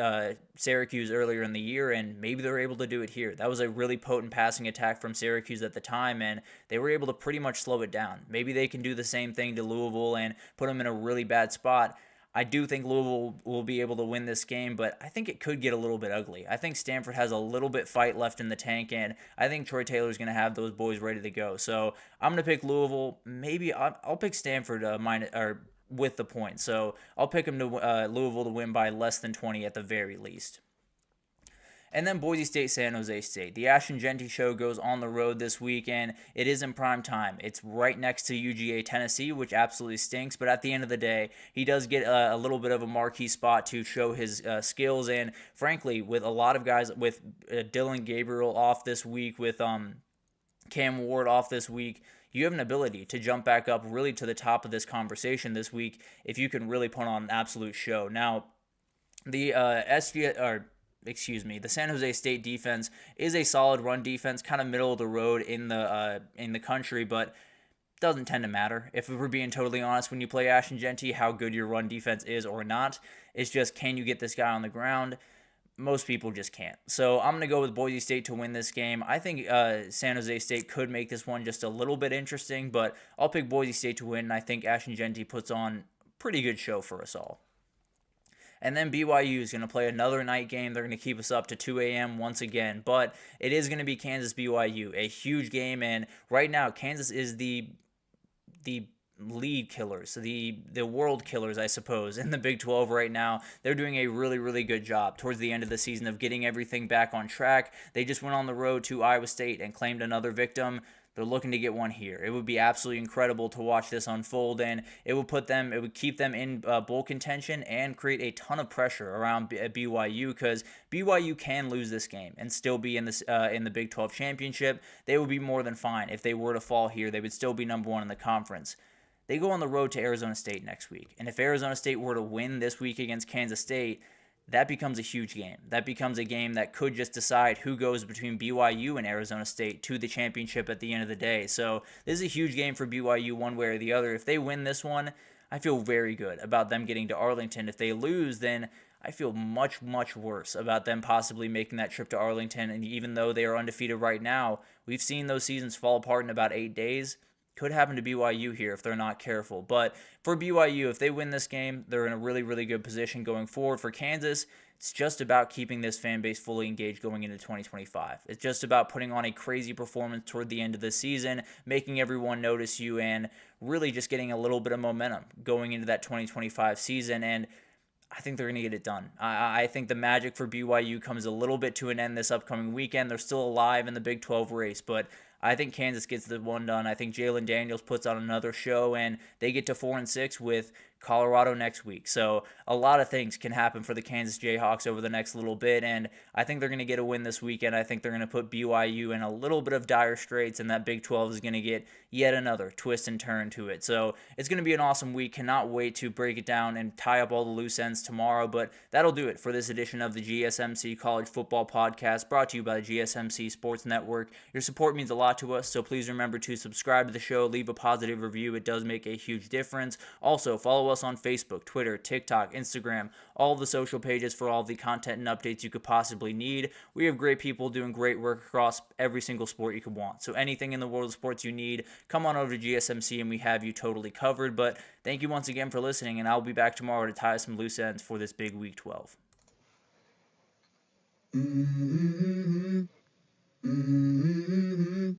Syracuse earlier in the year, and maybe they're able to do it here. That was a really potent passing attack from Syracuse at the time, and they were able to pretty much slow it down. Maybe they can do the same thing to Louisville and put them in a really bad spot. I do think Louisville will be able to win this game, but I think it could get a little bit ugly. I think Stanford has a little bit fight left in the tank, and I think Troy Taylor's going to have those boys ready to go. So I'm going to pick Louisville. Maybe I'll pick Stanford with the point. So I'll pick them to Louisville to win by less than 20 at the very least. And then Boise State, San Jose State. The Ashton Jeanty show goes on the road this week, and it is in prime time. It's right next to UGA, Tennessee, which absolutely stinks. But at the end of the day, he does get a little bit of a marquee spot to show his skills. And frankly, with a lot of guys, with Dylan Gabriel off this week, with Cam Ward off this week, you have an ability to jump back up really to the top of this conversation this week if you can really put on an absolute show. Now, the San Jose State defense is a solid run defense, kind of middle of the road in the country, but doesn't tend to matter. If we're being totally honest, when you play Ashton Jeanty, how good your run defense is or not, it's just, can you get this guy on the ground? Most people just can't. So I'm going to go with Boise State to win this game. I think San Jose State could make this one just a little bit interesting, but I'll pick Boise State to win, and I think Ashton Jeanty puts on a pretty good show for us all. And then BYU is going to play another night game. They're going to keep us up to 2 a.m. once again, but it is going to be Kansas-BYU, a huge game, and right now Kansas is the lead killers, the world killers, I suppose, in the Big 12 right now. They're doing a really, really good job towards the end of the season of getting everything back on track. They just went on the road to Iowa State and claimed another victim. They're looking to get one here. It would be absolutely incredible to watch this unfold, and it would keep them in bowl contention and create a ton of pressure around BYU, because BYU can lose this game and still be in the Big 12 championship. They would be more than fine if they were to fall here. They would still be number one in the conference. They go on the road to Arizona State next week, and if Arizona State were to win this week against Kansas State, that becomes a huge game. That becomes a game that could just decide who goes between BYU and Arizona State to the championship at the end of the day. So this is a huge game for BYU one way or the other. If they win this one, I feel very good about them getting to Arlington. If they lose, then I feel much, much worse about them possibly making that trip to Arlington. And even though they are undefeated right now, we've seen those seasons fall apart in about 8 days. Could happen to BYU here if they're not careful. But for BYU, if they win this game, they're in a really, really good position going forward. For Kansas, it's just about keeping this fan base fully engaged going into 2025. It's just about putting on a crazy performance toward the end of the season, making everyone notice you, and really just getting a little bit of momentum going into that 2025 season. And I think they're going to get it done. I think the magic for BYU comes a little bit to an end this upcoming weekend. They're still alive in the Big 12 race, but I think Kansas gets the one done. I think Jalen Daniels puts on another show, and they get to 4-6 with Colorado next week. So a lot of things can happen for the Kansas Jayhawks over the next little bit, and I think they're going to get a win this weekend. I think they're going to put BYU in a little bit of dire straits, and that Big 12 is going to get yet another twist and turn to it. So it's going to be an awesome week. Cannot wait to break it down and tie up all the loose ends tomorrow, but that'll do it for this edition of the GSMC College Football Podcast, brought to you by the GSMC Sports Network. Your support means a lot to us, so please remember to subscribe to the show, leave a positive review. It does make a huge difference. Also, follow us on Facebook, Twitter, TikTok, Instagram, all of the social pages for all of the content and updates you could possibly need. We have great people doing great work across every single sport you could want. So anything in the world of sports you need, come on over to GSMC and we have you totally covered. But thank you once again for listening, and I'll be back tomorrow to tie some loose ends for this big Week 12. Mm-hmm. Mm-hmm.